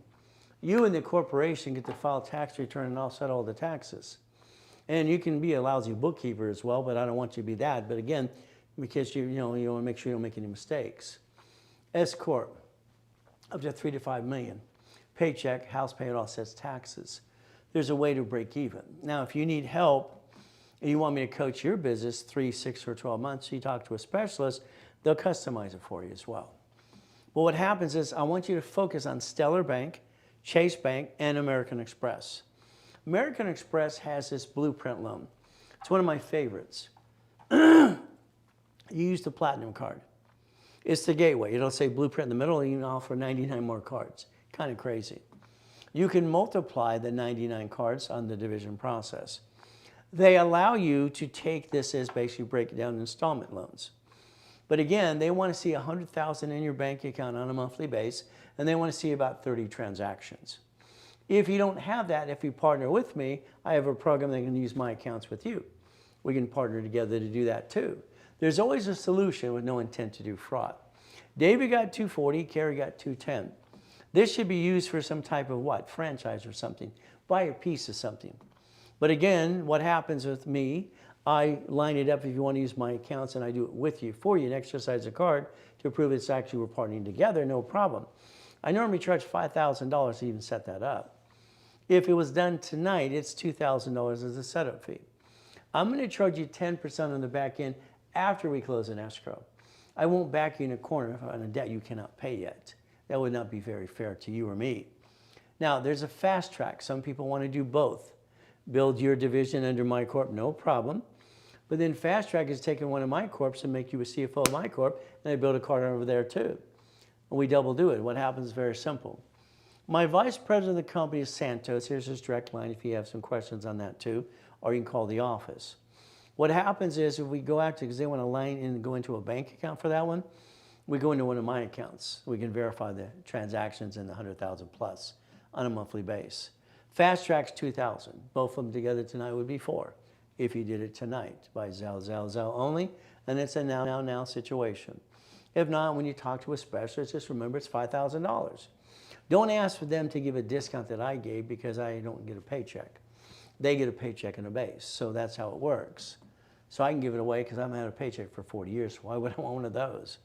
You and the corporation get to file tax return and offset all the taxes. And you can be a lousy bookkeeper as well, but I don't want you to be that. But again, because you want to make sure you don't make any mistakes. S Corp, up to 3 to 5 million. Paycheck, house payment offsets taxes. There's a way to break even. Now, if you need help and you want me to coach your business 3, 6, or 12 months, you talk to a specialist, they'll customize it for you as well. But what happens is I want you to focus on Stellar Bank, Chase Bank, and American Express. American Express has this blueprint loan. It's one of my favorites. You use the Platinum card. It's the gateway. It'll say blueprint in the middle, and you can offer 99 more cards. Kind of crazy. You can multiply the 99 cards on the division process. They allow you to take this as basically break it down in installment loans. But again, they want to see $100,000 in your bank account on a monthly basis, and they want to see about 30 transactions. If you don't have that, if you partner with me, I have a program that can use my accounts with you. We can partner together to do that too. There's always a solution with no intent to do fraud. David got 240, Carrie got 210. This should be used for some type of what? Franchise or something. Buy a piece of something. But again, what happens with me, I line it up if you want to use my accounts, and I do it with you, for you, and exercise a card to prove it's actually we're partnering together, no problem. I normally charge $5,000 to even set that up. If it was done tonight, it's $2,000 as a setup fee. I'm going to charge you 10% on the back end after we close an escrow. I won't back you in a corner on a debt you cannot pay yet. That would not be very fair to you or me. Now, there's a fast track. Some people want to do both. Build your division under my corp, no problem. But then fast track is taking one of my corps and make you a CFO of my corp, and I build a card over there too. And we double do it. What happens is very simple. My vice president of the company is Santos. Here's his direct line if you have some questions on that too, or you can call the office. What happens is if we go out to, because they want to line in and go into a bank account for that one, we go into one of my accounts. We can verify the transactions in the 100,000 plus on a monthly base. Fast track's 2,000. Both of them together tonight would be 4 if you did it tonight by Zell only, and it's a now situation. If not, when you talk to a specialist, just remember it's $5,000. Don't ask for them to give a discount that I gave because I don't get a paycheck. They get a paycheck and a base, so that's how it works. So I can give it away because I haven't had a paycheck for 40 years. Why would I want one of those?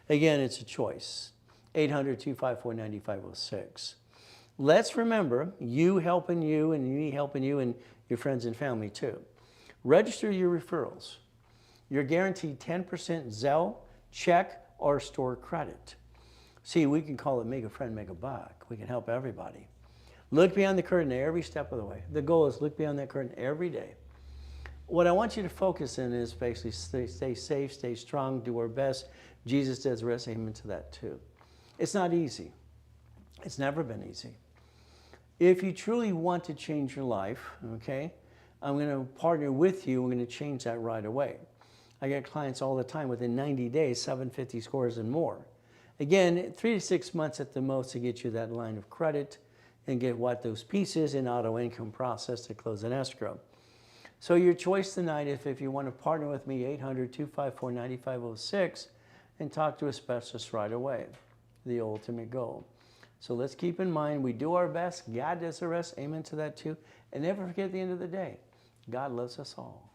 Again, it's a choice. 800-254-9506. Let's remember, you helping you and me helping you and your friends and family too. Register your referrals. You're guaranteed 10% Zelle, check, or store credit. See, we can call it make a friend, make a buck. We can help everybody. Look beyond the curtain every step of the way. The goal is look beyond that curtain every day. What I want you to focus in is basically stay safe, stay strong, do our best. Jesus does rest, amen to that too. It's not easy. It's never been easy. If you truly want to change your life, okay, I'm going to partner with you. We're going to change that right away. I get clients all the time within 90 days, 750 scores and more. Again, 3 to 6 months at the most to get you that line of credit and get what those pieces in auto income process to close an escrow. So your choice tonight, if you want to partner with me, 800-254-9506, and talk to a specialist right away, the ultimate goal. So let's keep in mind, we do our best. God does the rest. Amen to that too. And never forget at the end of the day, God loves us all.